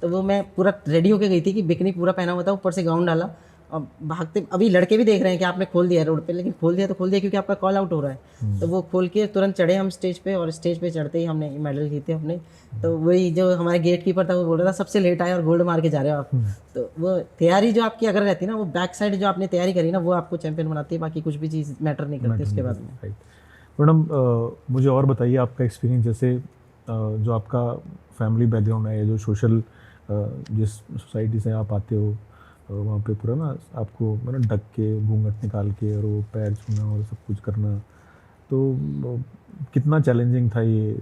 तो वो मैं पूरा रेडी होके गई थी कि बिकनी पूरा पहना हुआ था, ऊपर से गाउन डाला और भागते, अभी लड़के भी देख रहे हैं कि आपने खोल दिया है रोड पे, लेकिन खोल दिया तो खोल दिया क्योंकि आपका कॉल आउट हो रहा है। तो वो खोल के तुरंत चढ़े हम स्टेज पे और स्टेज पे चढ़ते ही हमने मेडल जीते अपने। तो वही जो हमारे गेट कीपर था वो बोल रहा था सबसे लेट आए और गोल्ड मार के जा रहे हो आप। तो वो तैयारी जो आपकी अगर रहती है ना, वो बैक साइड जो आपने तैयारी करी ना, वो आपको चैंपियन बनाती है, बाकी कुछ भी चीज़ मैटर नहीं करती उसके बाद में। मैडम मुझे और बताइए आपका एक्सपीरियंस, जैसे जो आपका फैमिली बैकग्राउंड है, जो सोशल जिस सोसाइटी से आप आते हो, वहाँ पे पूरा ना आपको मतलब ढक के घूंघट निकाल के और वो पैर छूना और सब कुछ करना, तो कितना चैलेंजिंग था ये?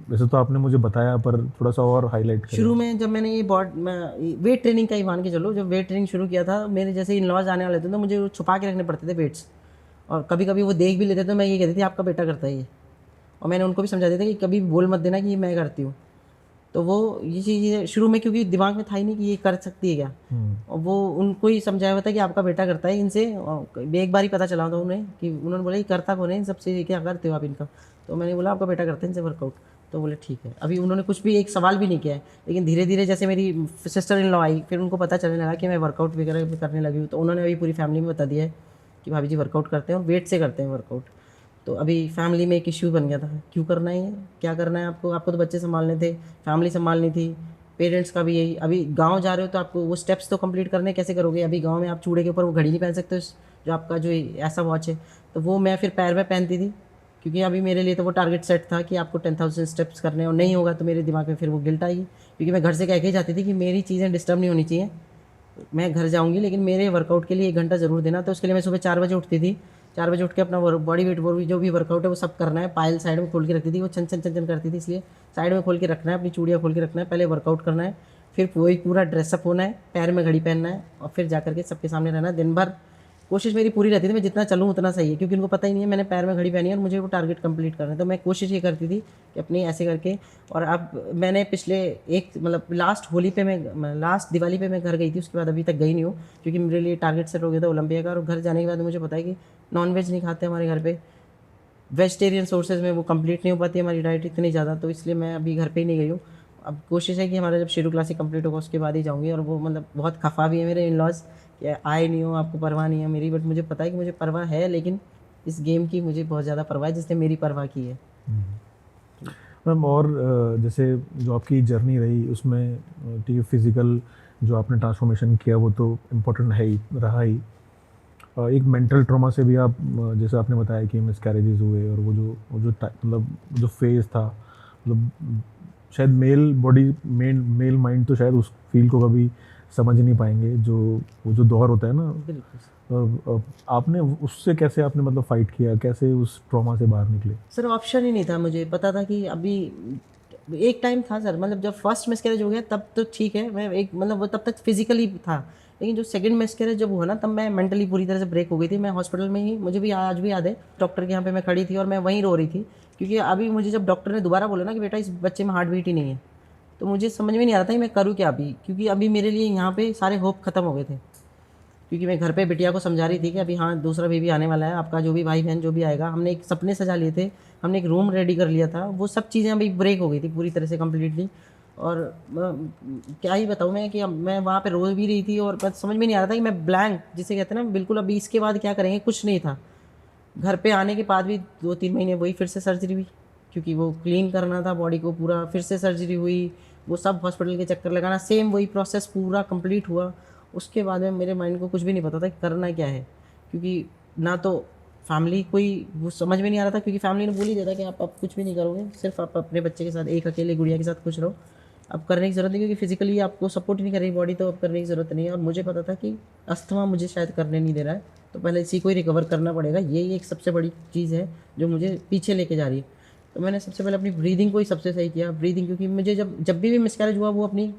वैसे तो आपने मुझे बताया, पर थोड़ा सा और हाईलाइट करें। शुरू में जब मैंने ये वेट ट्रेनिंग का ही मान के चलो, जब वेट ट्रेनिंग शुरू किया था, मेरे जैसे इन लॉज आने वाले थे तो मुझे वो छुपा के रखने पड़ते थे वेट्स, और कभी कभी वो देख भी लेते थे, तो मैं ये कहती थी आपका बेटा करता है ये, और मैंने उनको भी समझा दिया था कि कभी बोल मत देना कि ये मैं करती हूँ। तो वो ये चीज़ शुरू में क्योंकि दिमाग में था ही नहीं कि ये कर सकती है क्या, और वो उनको ही समझाया हुआ था कि आपका बेटा करता है इनसे। एक बार ही पता चला था उन्हें कि उन्होंने बोला ये करता कौन है इन सबसे, क्या करते हो आप इनका? तो मैंने बोला आपका बेटा करता है इनसे वर्कआउट। तो बोले ठीक है। अभी उन्होंने कुछ भी एक सवाल भी नहीं किया है, लेकिन धीरे धीरे जैसे मेरी सिस्टर इन लॉ आई, फिर उनको पता चलने लगा कि मैं वर्कआउट वगैरह करने लगी हूँ, तो उन्होंने अभी पूरी फैमिली में बता दिया है कि भाभी जी वर्कआउट करते हैं और वेट से करते हैं वर्कआउट। तो अभी फैमिली में एक इश्यू बन गया था, क्यों करना है ये, क्या करना है आपको, आपको तो बच्चे संभालने थे, फैमिली संभालनी थी, पेरेंट्स का भी यही। अभी गांव जा रहे हो तो आपको वो स्टेप्स तो कंप्लीट करने, कैसे करोगे? अभी गांव में आप चूड़े के ऊपर वो घड़ी नहीं पहन सकते, जो आपका जो ऐसा वॉच है, तो वो मैं फिर पैर में पहनती थी, क्योंकि अभी मेरे लिए तो वो टारगेट सेट था कि आपको 10,000 स्टेप्स करने, और नहीं होगा तो मेरे दिमाग में फिर वो गिल्ट आएगी, क्योंकि मैं घर से कह के ही जाती थी कि मेरी चीज़ें डिस्टर्ब नहीं होनी चाहिए, मैं घर जाऊँगी लेकिन मेरे वर्कआउट के लिए 1 घंटा ज़रूर देना। तो उसके लिए मैं सुबह 4 बजे उठती थी, 4 बजे उठ के अपना बॉडी वेट वो जो भी वर्कआउट है वो सब करना है। पायल साइड में खोल के रखती थी, वो छन छन छन छन करती थी, इसलिए साइड में खोल के रखना है, अपनी चूड़ियाँ खोल के रखना है, पहले वर्कआउट करना है, फिर वही पूरा ड्रेसअप होना है, पैर में घड़ी पहनना है, और फिर जा करके सबके सामने रहना है। दिन भर कोशिश मेरी पूरी रहती थी, मैं जितना चलूँ उतना सही है, क्योंकि उनको पता ही नहीं है मैंने पैर में घड़ी पहनी है और मुझे वो टारगेट कंप्लीट करना है। तो मैं कोशिश ये करती थी कि अपनी ऐसे करके। और अब मैंने पिछले एक मतलब लास्ट होली पे मैं लास्ट दिवाली पे मैं घर गई थी, उसके बाद अभी तक गई नहीं हूँ, क्योंकि मेरे लिए टारगेट सेट हो गया था ओलंपिया का। और घर जाने के बाद मुझे पता है कि नॉनवेज नहीं खाते हमारे घर पे, वेजिटेरियन सोर्सेज में वो कंप्लीट नहीं हो पाती हमारी डाइट इतनी ज़्यादा, तो इसलिए मैं अभी घर पे ही नहीं गई हूँ। अब कोशिश है कि हमारा जब शेड्यूल क्लासिक कंप्लीट होगा उसके बाद ही जाऊँगी। और वो मतलब बहुत खफा भी है मेरे इन लॉज कि आए नहीं हो, आपको परवाह नहीं है मेरी, बट मुझे पता है कि मुझे परवाह है, लेकिन इस गेम की मुझे बहुत ज़्यादा परवाह है जिसने मेरी परवाह की है। मैम और जैसे जो आपकी जर्नी रही उसमें ठीक है, फिज़िकल जो आपने ट्रांसफॉर्मेशन किया वो तो इम्पोर्टेंट है ही, रहा ही। एक मेंटल ट्रॉमा से भी आप जैसे आपने बताया कि मिसकैरेजेस हुए, और वो जो मतलब जो फेज था, मतलब शायद मेल बॉडी मेल माइंड तो शायद उस फील को कभी समझ नहीं पाएंगे, जो वो जो दौर होता है ना। बिल्कुल। आपने उससे कैसे आपने मतलब फाइट किया, कैसे उस ट्रॉमा से बाहर निकले? सर ऑप्शन ही नहीं था, मुझे पता था कि अभी एक टाइम था सर, मतलब जब फर्स्ट मिसकैरेज हो गया तब तो ठीक है, मैं एक मतलब वो तब तक फिजिकली था, लेकिन जो सेकंड मिसकैरेज जब हुआ ना तब मैं मेंटली पूरी तरह से ब्रेक हो गई थी। मैं हॉस्पिटल में ही, मुझे भी आज भी याद है, डॉक्टर के यहाँ पे मैं खड़ी थी और मैं वहीं रो रही थी, क्योंकि अभी मुझे जब डॉक्टर ने दोबारा बोला ना कि बेटा इस बच्चे में हार्ट बीट ही नहीं है, तो मुझे समझ में नहीं आ रहा था कि मैं करूँ क्या अभी, क्योंकि अभी मेरे लिए यहाँ पे सारे होप खत्म हो गए थे। क्योंकि मैं घर पे बिटिया को समझा रही थी कि अभी हाँ दूसरा बेबी आने वाला है, आपका जो भी भाई बहन जो भी आएगा, हमने एक सपने सजा लिए थे, हमने एक रूम रेडी कर लिया था, वो सब चीज़ें अभी ब्रेक हो गई थी पूरी तरह से कम्प्लीटली। और क्या ही बताऊँ मैं कि अब मैं वहाँ पे रो भी रही थी और बस समझ में नहीं आ रहा था कि मैं ब्लैंक जिसे कहते हैं ना, बिल्कुल अभी इसके बाद क्या करेंगे, कुछ नहीं था। घर पे आने के बाद भी 2-3 महीने वही फिर से सर्जरी हुई, क्योंकि वो क्लीन करना था बॉडी को पूरा, फिर से सर्जरी हुई, वो सब हॉस्पिटल के चक्कर लगाना, सेम वही प्रोसेस पूरा कंप्लीट हुआ। उसके बाद में मेरे माइंड को कुछ भी नहीं पता था कि करना क्या है, क्योंकि ना तो फैमिली कोई वो समझ में नहीं आ रहा था, क्योंकि फैमिली ने बोल ही दिया था कि आप कुछ भी नहीं करोगे, सिर्फ आप अपने बच्चे के साथ, एक अकेले गुड़िया के साथ खुश रहो, अब करने की ज़रूरत नहीं, क्योंकि फिजिकली आपको सपोर्ट ही नहीं कर रही बॉडी, तो अब करने की ज़रूरत नहीं है। और मुझे पता था कि अस्थमा मुझे शायद करने नहीं दे रहा है, तो पहले इसी को ही रिकवर करना पड़ेगा, यही एक सबसे बड़ी चीज़ है जो मुझे पीछे लेके जा रही है। तो मैंने सबसे पहले अपनी ब्रीदिंग को ही सबसे सही किया, ब्रीदिंग, क्योंकि मुझे जब भी मिसकैरेज हुआ वो अपनी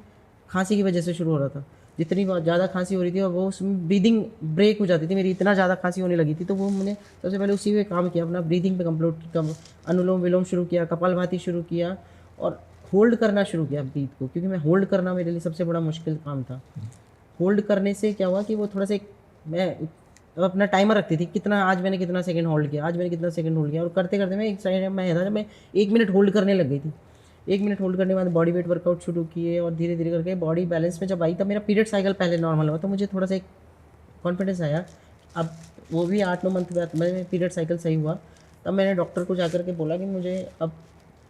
खांसी की वजह से शुरू हो रहा था, जितनी ज़्यादा खांसी हो रही थी और वो उसमें ब्रीदिंग ब्रेक हो जाती थी मेरी, इतना ज़्यादा खांसी होने लगी थी, तो वो मैंने सबसे पहले उसी पे काम किया, अपना ब्रीदिंग पे कंप्लीट अनुलोम विलोम शुरू किया, कपालभाति शुरू किया और होल्ड करना शुरू किया ब्रीथ को, क्योंकि मैं होल्ड करना मेरे लिए सबसे बड़ा मुश्किल काम था। होल्ड करने से क्या हुआ कि वो थोड़ा सा मैं अपना टाइमर रखती थी, कितना आज मैंने कितना सेकंड होल्ड किया, आज मैंने कितना सेकंड होल्ड किया, और करते करते मैं एक साइड में था जब मैं 1 मिनट होल्ड करने लग गई थी। 1 मिनट होल्ड करने के बाद बॉडी वेट वर्कआउट शुरू किए और धीरे धीरे करके बॉडी बैलेंस में जब आई, तब मेरा पीरियड साइकिल पहले नॉर्मल हुआ, तो मुझे थोड़ा सा एक कॉन्फिडेंस आया। अब वो भी 8-9 मंथ बाद मेरे पीरियड साइकिल सही हुआ, तब मैंने डॉक्टर को जाकर के बोला कि मुझे अब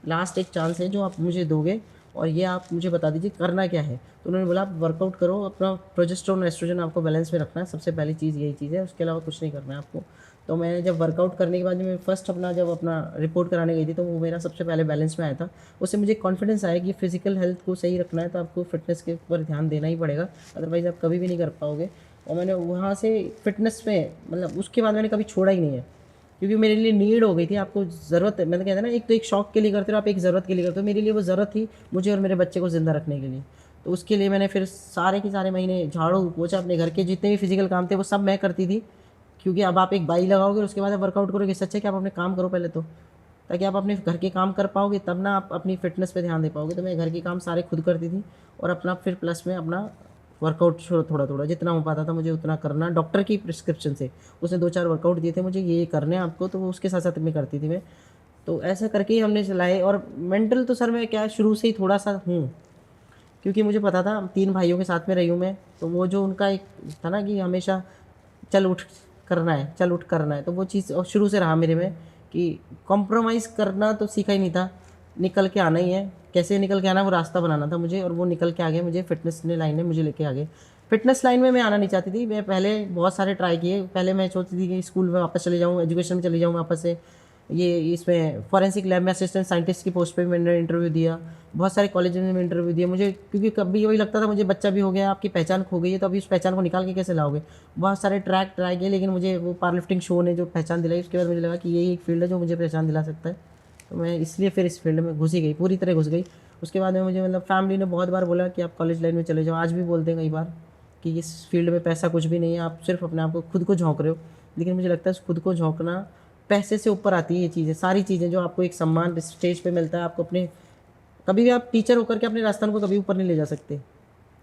लास्ट एक चांस है जो आप मुझे दोगे, और ये आप मुझे बता दीजिए करना क्या है। तो उन्होंने बोला आप वर्कआउट करो, अपना प्रोजेस्टेरोन एस्ट्रोजन आपको बैलेंस में रखना है, सबसे पहली चीज़ यही चीज़ है, उसके अलावा कुछ नहीं करना है आपको। तो मैं जब वर्कआउट करने के बाद मैं फर्स्ट जब अपना रिपोर्ट कराने गई थी, तो वो मेरा सबसे पहले बैलेंस में आया था। उससे मुझे कॉन्फिडेंस आया कि फिजिकल हेल्थ को सही रखना है तो आपको फिटनेस के ऊपर ध्यान देना ही पड़ेगा, अदरवाइज़ आप कभी भी नहीं कर पाओगे। और मैंने वहाँ से फिटनेस में मतलब उसके बाद मैंने कभी छोड़ा ही नहीं है, क्योंकि मेरे लिए नीड हो गई थी, आपको ज़रूरत है, मैंने कहता ना, एक तो एक शौक के लिए करते हो आप, एक ज़रूरत के लिए करते हो, मेरे लिए वो ज़रूरत थी मुझे और मेरे बच्चे को ज़िंदा रखने के लिए। तो उसके लिए मैंने फिर सारे के सारे महीने झाड़ू पोछा, अपने घर के जितने भी फिजिकल काम थे वो सब मैं करती थी, क्योंकि अब आप एक बाई लगाओगे और उसके बाद आप वर्कआउट करोगे, सच है कि आप अपने काम करो पहले तो, ताकि आप अपने घर के काम कर पाओगे, तब ना आप अपनी फिटनेस पे ध्यान दे पाओगे। तो मैं घर के काम सारे खुद करती थी और अपना फिर प्लस में अपना वर्कआउट थोड़ा थोड़ा जितना हो पाता था मुझे उतना करना, डॉक्टर की प्रिस्क्रिप्शन से उसने 2-4 वर्कआउट दिए थे मुझे, ये करने हैं आपको, तो वो उसके साथ साथ में करती थी मैं। तो ऐसा करके ही हमने चलाए। और मेंटल तो सर मैं क्या शुरू से ही थोड़ा सा हूँ, क्योंकि मुझे पता था 3 भाइयों के साथ में रही हूँ मैं, तो वो जो उनका एक था ना कि हमेशा चल उठ करना है, चल उठ करना है, तो वो चीज़ शुरू से रहा मेरे में कि कॉम्प्रोमाइज़ करना तो सीखा ही नहीं था, निकल के आना ही है, कैसे निकल के आना वो रास्ता बनाना था मुझे, और वो निकल के आ गया मुझे, फिटनेस ने लाइन ने मुझे लेके आ गए। फिटनेस लाइन में मैं आना नहीं चाहती थी, मैं पहले बहुत सारे ट्राई किए, पहले मैं सोचती थी कि स्कूल में वापस चले जाऊँ, एजुकेशन में चली जाऊँ वापस से, ये इसमें फॉरेंसिक लैब में असिस्टेंट साइंटिस्ट की पोस्ट पे भी मैंने इंटरव्यू दिया, बहुत सारे कॉलेज में इंटरव्यू दिया मुझे, क्योंकि कभी वही लगता था मुझे बच्चा भी हो गया, आपकी पहचान खो गई है, तो अभी उस पहचान को निकाल के कैसे लाओगे। बहुत सारे ट्रैक ट्राई किए, लेकिन मुझे वो पावर लिफ्टिंग शो ने जो पहचान दिलाई, उसके बाद मुझे लगा कि यही एक फील्ड है जो मुझे पहचान दिला सकता है, तो मैं इसलिए फिर इस फील्ड में घुस ही गई, पूरी तरह घुस गई। उसके बाद में मुझे मतलब फैमिली ने बहुत बार बोला कि आप कॉलेज लाइन में चले जाओ, आज भी बोलते हैं कई बार कि इस फील्ड में पैसा कुछ भी नहीं है, आप सिर्फ अपने आप को खुद को झोंक रहे हो, लेकिन मुझे लगता है खुद को झोंकना पैसे से ऊपर आती है। ये चीज़ें, सारी चीज़ें जो आपको एक सम्मान स्टेज पे मिलता है, आपको अपने कभी भी आप टीचर होकर के अपने राजस्थान को कभी ऊपर नहीं ले जा सकते,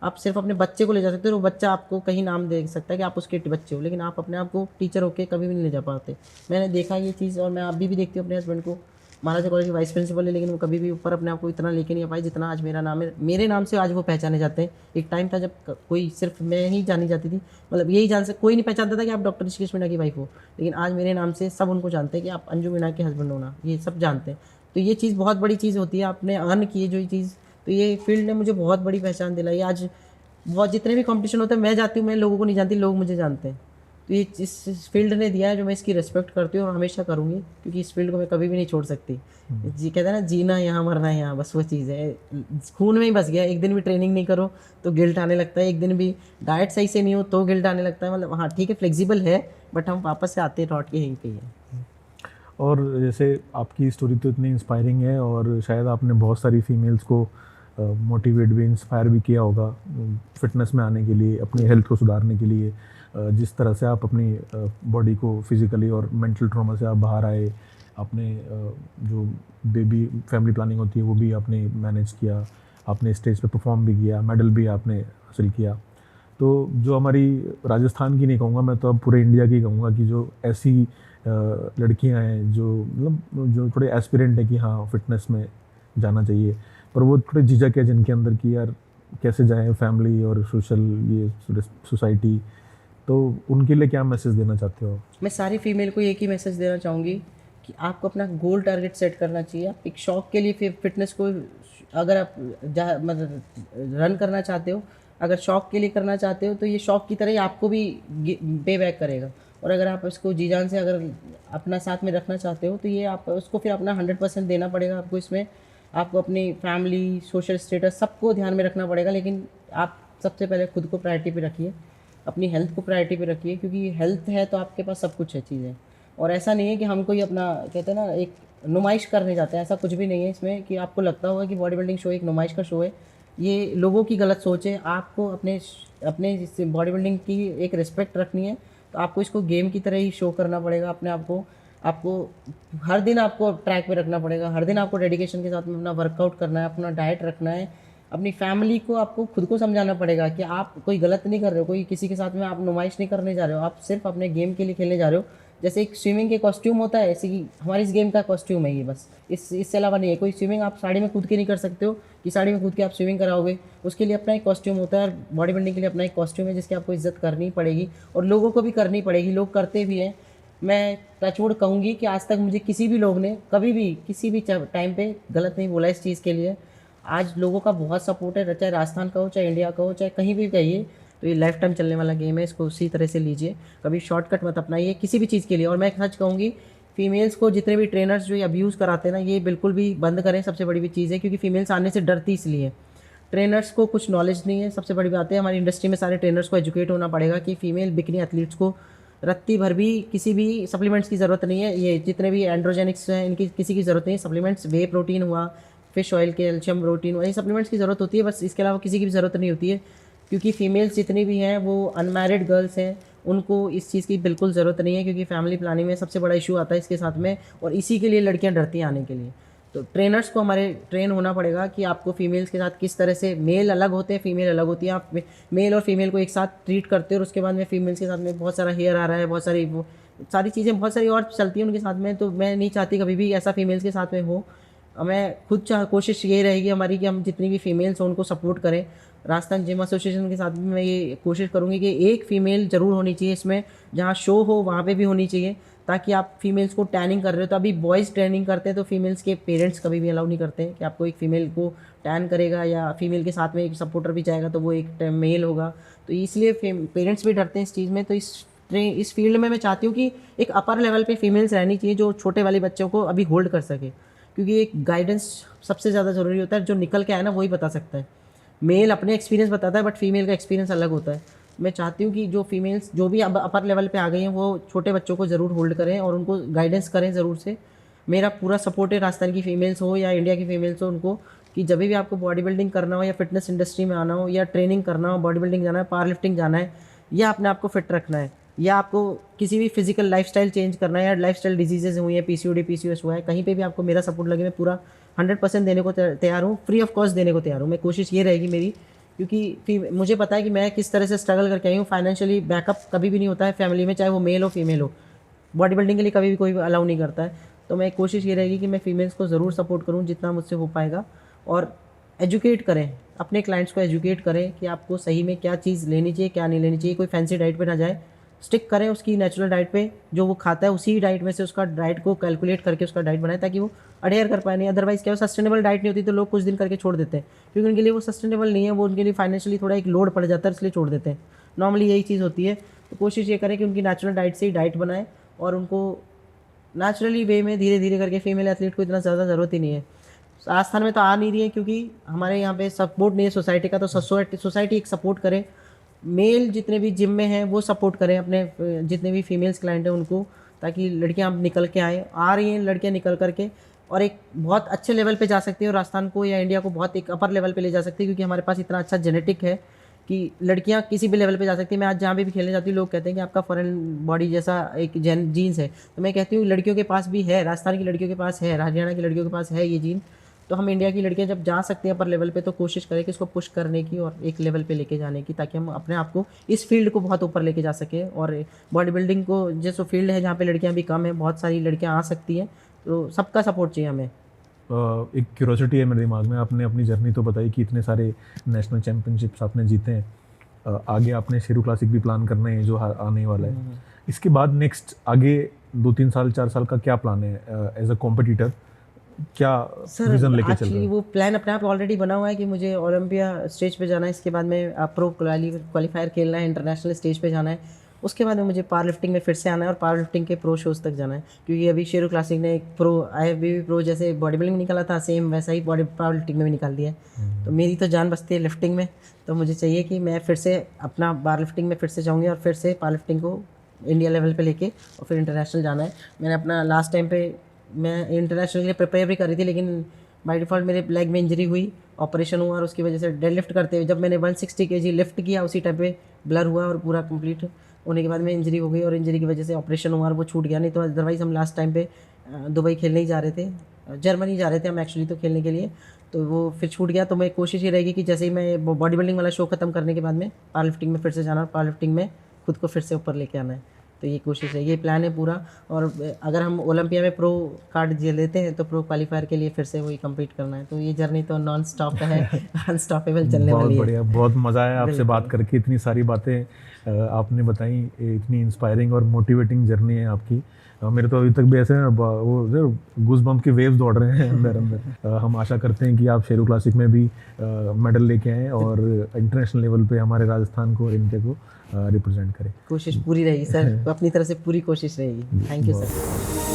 आप सिर्फ अपने बच्चे को ले जा सकते हो, वो बच्चा आपको कहीं नाम दे सकता है कि आप उसके बच्चे हो, लेकिन आप अपने आप को टीचर होकर कभी भी नहीं ले जा पाते। मैंने देखा ये चीज़, और मैं अभी भी देखती हूँ अपने हस्बैंड को, महाराजा कॉलेज के वाइस प्रिंसिपल है, लेकिन वो कभी भी ऊपर अपने आप को इतना लेके नहीं आ पाई जितना आज मेरा नाम है, मेरे नाम से आज वो पहचाने जाते हैं। एक टाइम था जब कोई सिर्फ मैं ही जानी जाती थी, मतलब यही जान से कोई नहीं पहचानता था कि आप डॉक्टर ऋषिकेश मीणा की वाइफ हो, लेकिन आज मेरे नाम से सब उनको जानते हैं कि आप अंजू मीणा के हस्बैंड होना, ये सब जानते हैं। तो ये चीज़ बहुत बड़ी चीज़ होती है, आपने अर्न की है जो ये चीज़, तो ये फील्ड ने मुझे बहुत बड़ी पहचान दिलाई। आज बहुत जितने भी कंपटीशन होते हैं मैं जाती हूँ, मैं लोगों को नहीं जानती, लोग मुझे जानते हैं। तो ये इस फील्ड ने दिया है जो मैं इसकी रिस्पेक्ट करती हूँ और हमेशा करूँगी, क्योंकि इस फील्ड को मैं कभी भी नहीं छोड़ सकती। जी कहते हैं ना, जीना यहाँ मरना यहाँ, बस वो चीज़ है, खून में ही बस गया। एक दिन भी ट्रेनिंग नहीं करो तो गिल्ट आने लगता है, एक दिन भी डाइट सही से नहीं हो तो गिल्ट आने लगता है। मतलब हाँ ठीक है, फ्लेक्सिबल है, बट हम वापस से आते लौट के यहीं पे ही है। और जैसे आपकी स्टोरी तो इतनी इंस्पायरिंग है और शायद आपने बहुत सारी फीमेल्स को मोटिवेट भी, इंस्पायर भी किया होगा फिटनेस में आने के लिए, अपनी हेल्थ को सुधारने के लिए। जिस तरह से आप अपनी बॉडी को फिज़िकली और मेंटल ट्रॉमा से आप बाहर आए, आपने जो बेबी फैमिली प्लानिंग होती है वो भी आपने मैनेज किया, आपने स्टेज पे परफॉर्म भी किया, मेडल भी आपने हासिल किया। तो जो हमारी राजस्थान की नहीं कहूँगा मैं, तो अब पूरे इंडिया की कहूँगा कि जो ऐसी लड़कियां हैं जो मतलब जो थोड़े एस्पिरेंट है कि हाँ फिटनेस में जाना चाहिए, पर वो थोड़े झिझक है जिनके अंदर कि यार कैसे जाएं, फैमिली और सोशल ये सोसाइटी, तो उनके लिए क्या मैसेज देना चाहते हो? मैं सारी फीमेल को एक ही मैसेज देना चाहूँगी कि आपको अपना गोल टारगेट सेट करना चाहिए। आप एक शौक के लिए फिर फिटनेस को, अगर आप मतलब रन करना चाहते हो, अगर शौक के लिए करना चाहते हो तो ये शौक की तरह ही आपको भी पे बैक करेगा। और अगर आप इसको जी जान से अगर अपना साथ में रखना चाहते हो तो ये आप उसको फिर अपना 100% देना पड़ेगा आपको। इसमें आपको अपनी फैमिली, सोशल स्टेटस सबको ध्यान में रखना पड़ेगा, लेकिन आप सबसे पहले खुद को प्रायोरिटी पे रखिए, अपनी हेल्थ को प्रायोरिटी पे रखिए, क्योंकि हेल्थ है तो आपके पास सब कुछ है चीज़ें। और ऐसा नहीं है कि हम कोई अपना कहते हैं ना एक नुमाइश करने जाते हैं, ऐसा कुछ भी नहीं है इसमें कि आपको लगता होगा कि बॉडी बिल्डिंग शो एक नुमाइश का शो है। ये लोगों की गलत सोच है। आपको अपने अपने बॉडी बिल्डिंग की एक रिस्पेक्ट रखनी है तो आपको इसको गेम की तरह ही शो करना पड़ेगा अपने आप को। आपको हर दिन आपको ट्रैक पे रखना पड़ेगा, हर दिन आपको डेडिकेशन के साथ में अपना वर्कआउट करना है, अपना डाइट रखना है। अपनी फैमिली को आपको खुद को समझाना पड़ेगा कि आप कोई गलत नहीं कर रहे हो, कोई किसी के साथ में आप नुमाइश नहीं करने जा रहे हो, आप सिर्फ अपने गेम के लिए खेलने जा रहे हो। जैसे एक स्विमिंग के कॉस्ट्यूम होता है, ऐसे कि हमारे इस गेम का कॉस्ट्यूम है ये, बस इससे अलावा नहीं है कोई। स्विमिंग आप साड़ी में कूद के नहीं कर सकते हो कि साड़ी में कूद के आप स्विमिंग कराओगे, उसके लिए अपना एक कॉस्ट्यूम होता है। और बॉडी बिल्डिंग के लिए अपना एक कॉस्ट्यूम है जिसकी आपको इज्जत करनी पड़ेगी और लोगों को भी करनी पड़ेगी। लोग करते भी हैं। मैं टचवुड कहूँगी कि आज तक मुझे किसी भी लोग ने कभी भी किसी भी टाइम पे गलत नहीं बोला इस चीज़ के लिए। आज लोगों का बहुत सपोर्ट है, चाहे राजस्थान का हो, चाहे इंडिया का हो, चाहे कहीं भी कहिए। तो ये लाइफ टाइम चलने वाला गेम है, इसको उसी तरह से लीजिए, कभी शॉर्टकट मत अपनाइए किसी भी चीज़ के लिए। और मैं सच कहूँगी, फीमेल्स को जितने भी ट्रेनर्स जो ये अब्यूज़ कराते हैं ना, ये बिल्कुल भी बंद करें, सबसे बड़ी भी चीज़ है। क्योंकि फीमेल्स आने से डरती इसलिए, ट्रेनर्स को कुछ नॉलेज नहीं है। सबसे बड़ी बात है, हमारी इंडस्ट्री में सारे ट्रेनर्स को एजुकेट होना पड़ेगा कि फीमेल बिकनी एथलीट्स को रत्ती भर भी किसी भी सप्लीमेंट्स की ज़रूरत नहीं है। ये जितने भी एंड्रोजेनिक्स हैं इनकी किसी की ज़रूरत नहीं है। सप्लीमेंट्स, वे प्रोटीन हुआ, फिश ऑयल, कैल्शियम, प्रोटीन, वही सप्लीमेंट्स की ज़रूरत होती है, बस इसके अलावा किसी की भी ज़रूरत नहीं होती है। क्योंकि फीमेल्स जितनी भी हैं वो अनमैरिड गर्ल्स हैं, उनको इस चीज़ की बिल्कुल ज़रूरत नहीं है। क्योंकि फैमिली प्लानिंग में सबसे बड़ा इशू आता है इसके साथ में, और इसी के लिए लड़कियां डरती हैं आने के लिए। तो ट्रेनर्स को हमारे ट्रेन होना पड़ेगा कि आपको फीमेल्स के साथ किस तरह से, मेल अलग होते हैं, फीमेल अलग होती है, आप मेल और फीमेल को एक साथ ट्रीट करते हो। और उसके बाद में फीमेल्स के साथ में बहुत सारा हेयर आ रहा है, बहुत सारी वो सारी चीज़ें बहुत सारी और चलती हैं उनके साथ में। तो मैं नहीं चाहती कभी भी ऐसा फीमेल्स के साथ में हो। मैं खुद कोशिश ये रहेगी हमारी कि हम जितनी भी फीमेल्स हो उनको सपोर्ट करें। राजस्थान जिम एसोसिएशन के साथ भी मैं ये कोशिश करूँगी कि एक फ़ीमेल ज़रूर होनी चाहिए इसमें, जहाँ शो हो वहाँ पे भी होनी चाहिए, ताकि आप फीमेल्स को टैनिंग कर रहे हो तो अभी बॉयज़ ट्रेनिंग करते हैं तो फीमेल्स के पेरेंट्स कभी भी अलाउ नहीं करते हैं कि आपको एक फ़ीमेल को टैन करेगा या फीमेल के साथ में एक सपोर्टर भी जाएगा तो वो एक मेल होगा। तो इसलिए पेरेंट्स भी डरते हैं इस चीज़ में। तो इस फील्ड में मैं चाहती हूँ कि एक अपर लेवल पे फीमेल्स रहनी चाहिए जो छोटे वाले बच्चों को अभी होल्ड कर सके। क्योंकि एक गाइडेंस सबसे ज़्यादा ज़रूरी होता है, जो निकल के आए ना वही बता सकता है। मेल अपने एक्सपीरियंस बताता है बट फीमेल का एक्सपीरियंस अलग होता है। मैं चाहती हूँ कि जो फीमेल्स जो भी अब अपर लेवल पे आ गई हैं वो छोटे बच्चों को ज़रूर होल्ड करें और उनको गाइडेंस करें ज़रूर से। मेरा पूरा सपोर्ट है, राजस्थान की फीमेल्स हो या इंडिया की फीमेल्स हो, उनको कि जब भी आपको बॉडी बिल्डिंग करना हो या फिटनेस इंडस्ट्री में आना हो या ट्रेनिंग करना हो, बॉडी बिल्डिंग जाना है, पावर लिफ्टिंग जाना है, या अपने आप को फिट रखना है, या आपको किसी भी फिजिकल लाइफस्टाइल चेंज करना है, या लाइफस्टाइल डिजीजेज हुई है, पीसीओडी, पीसीओएस हुआ है, कहीं पे भी आपको मेरा सपोर्ट लगे, मैं पूरा 100% देने को तैयार हूँ, फ्री ऑफ कॉस्ट देने को तैयार हूँ। मैं कोशिश ये रहेगी मेरी, क्योंकि मुझे पता है कि मैं किस तरह से स्ट्रगल करके आई हूँ। फाइनेंशियली बैकअप कभी भी नहीं होता है फैमिली में, चाहे वो मेल हो फीमेल हो। बॉडी बिल्डिंग के लिए कभी भी कोई अलाउ नहीं करता है। तो मैं कोशिश ये रहेगी कि मैं फीमेल्स को ज़रूर सपोर्ट करूँ जितना मुझसे हो पाएगा, और एजुकेट करें अपने क्लाइंट्स को, एजुकेट करें कि आपको सही में क्या चीज़ लेनी चाहिए, क्या नहीं लेनी चाहिए। कोई फैंसी डाइट पे ना जाए, स्टिक करें उसकी नेचुरल डाइट पे, जो वो खाता है उसी डाइट में से उसका डाइट को कैलकुलेट करके उसका डाइट बनाए, ताकि वो अडेयर कर पाए। नहीं अदरवाइज़ क्या, वो सस्टेनेबल डाइट नहीं होती तो लोग कुछ दिन करके छोड़ देते हैं, क्योंकि उनके लिए वो सस्टेनेबल नहीं है, वो उनके लिए फाइनेंशियली थोड़ा एक लोड पड़ जाता है, इसलिए छोड़ देते हैं। नॉर्मली यही चीज़ होती है। तो कोशिश ये करें कि उनकी नेचुरल डाइट से ही डाइट बनाएं और उनको नेचुरली वे में धीरे धीरे करके, फीमेल एथलीट को इतना ज़्यादा ज़रूरत ही नहीं है। राजस्थान में तो आ नहीं रही है क्योंकि हमारे यहाँ पे सपोर्ट नहीं है सोसाइटी का। तो सोसाइटी एक सपोर्ट करे, मेल जितने भी जिम में हैं वो सपोर्ट करें अपने जितने भी फीमेल्स क्लाइंट हैं उनको, ताकि लड़कियां अब निकल के आए, आ रही हैं लड़कियां निकल करके और एक बहुत अच्छे लेवल पे जा सकती है और राजस्थान को या इंडिया को बहुत एक अपर लेवल पे ले जा सकती है, क्योंकि हमारे पास इतना अच्छा जेनेटिक है कि लड़कियां किसी भी लेवल पे जा सकती है। मैं आज जहाँ भी खेलने जाती हूँ लोग कहते हैं कि आपका फॉरेन बॉडी जैसा एक जीन्स है, तो मैं कहती हूँ लड़कियों के पास भी है, राजस्थान की लड़कियों के पास है, हरियाणा की लड़कियों के पास है ये जीन। तो हम इंडिया की लड़कियां जब जा सकते हैं अपर लेवल पे तो कोशिश करें कि इसको पुश करने की और एक लेवल पे लेके जाने की, ताकि हम अपने आप को इस फील्ड को बहुत ऊपर लेके जा सकें। और बॉडी बिल्डिंग को जैसे फील्ड है जहाँ पे लड़कियां भी कम है, बहुत सारी लड़कियां आ सकती हैं, तो सबका सपोर्ट चाहिए हमें। एक क्यूरोसिटी है मेरे दिमाग में, आपने अपनी जर्नी तो बताई कि इतने सारे नेशनल चैम्पियनशिप्स आपने जीते हैं, आगे आपने शेरू क्लासिक भी प्लान करना है जो आने वाला है, इसके बाद नेक्स्ट आगे 2-3 साल 4 साल का क्या प्लान है एज अ कॉम्पिटिटर, क्या विजन लेके चल रहे हैं? वो प्लान अपने आप ऑलरेडी बना हुआ है कि मुझे ओलंपिया स्टेज पे जाना है, इसके बाद में प्रो क्वालिफायर खेलना है, इंटरनेशनल स्टेज पे जाना है, उसके बाद में मुझे पावर लिफ्टिंग में फिर से आना है और पावर लिफ्टिंग के प्रो शोज़ तक जाना है, क्योंकि अभी शेरू क्लासिक ने एक प्रो IFBB प्रो जैसे बॉडी बिल्डिंग में निकाला था, सेम वैसा ही पावर लिफ्टिंग में भी निकाल दिया है। तो मेरी तो जान बसती है लिफ्टिंग में, तो मुझे चाहिए कि मैं फिर से अपना पावर लिफ्टिंग में फिर से जाऊँगी और फिर से पावर लिफ्टिंग को इंडिया लेवल पे लेके और फिर इंटरनेशनल जाना है। मैंने अपना लास्ट टाइम पे मैं इंटरनेशनल के लिए प्रिपेयर भी करी थी, लेकिन बाय डिफ़ॉल्ट मेरे लेग में इंजरी हुई, ऑपरेशन हुआ और उसकी वजह से डेड लिफ्ट करते हुए जब मैंने 160 kg लिफ्ट किया उसी टाइम पे ब्लर हुआ और पूरा कंप्लीट होने के बाद में इंजरी हो गई और इंजरी की वजह से ऑपरेशन हुआ और वो छूट गया। नहीं तो अदरवाइज़ हम लास्ट टाइम पे दुबई खेलने ही जा रहे थे, जर्मनी जा रहे थे हम एक्चुअली तो खेलने के लिए, तो वो फिर छूट गया। तो मैं कोशिश ये रहेगी कि जैसे ही मैं बॉडी बिल्डिंग वाला शो ख़त्म करने के बाद में पावर लिफ्टिंग में फिर से जाना और पावर लिफ्टिंग में खुद को फिर से ऊपर लेके आना है। तो ये कोशिश है, ये प्लान है पूरा। और अगर हम ओलंपिया में प्रो कार्ड जे लेते हैं तो प्रो क्वालिफायर के लिए फिर से वही कम्पीट करना है। तो ये जर्नी तो नॉन स्टॉप है, अनस्टॉपेबल चलने वाली है। बहुत बढ़िया, बहुत मज़ा आया आपसे बात करके, इतनी सारी बातें आपने बताई, इतनी इंस्पायरिंग और मोटिवेटिंग जर्नी है आपकी। मेरे तो अभी तक भी ऐसे वो गूज बम्प के वेव्स दौड़ रहे हैं अंदर अंदर। हम आशा करते हैं कि आप शेरू क्लासिक में भी मेडल लेके आएँ और इंटरनेशनल लेवल पे हमारे राजस्थान को और इंडिया को रिप्रेजेंट करें। कोशिश पूरी रहेगी सर, अपनी तरफ से पूरी कोशिश रहेगी। Thank you sir.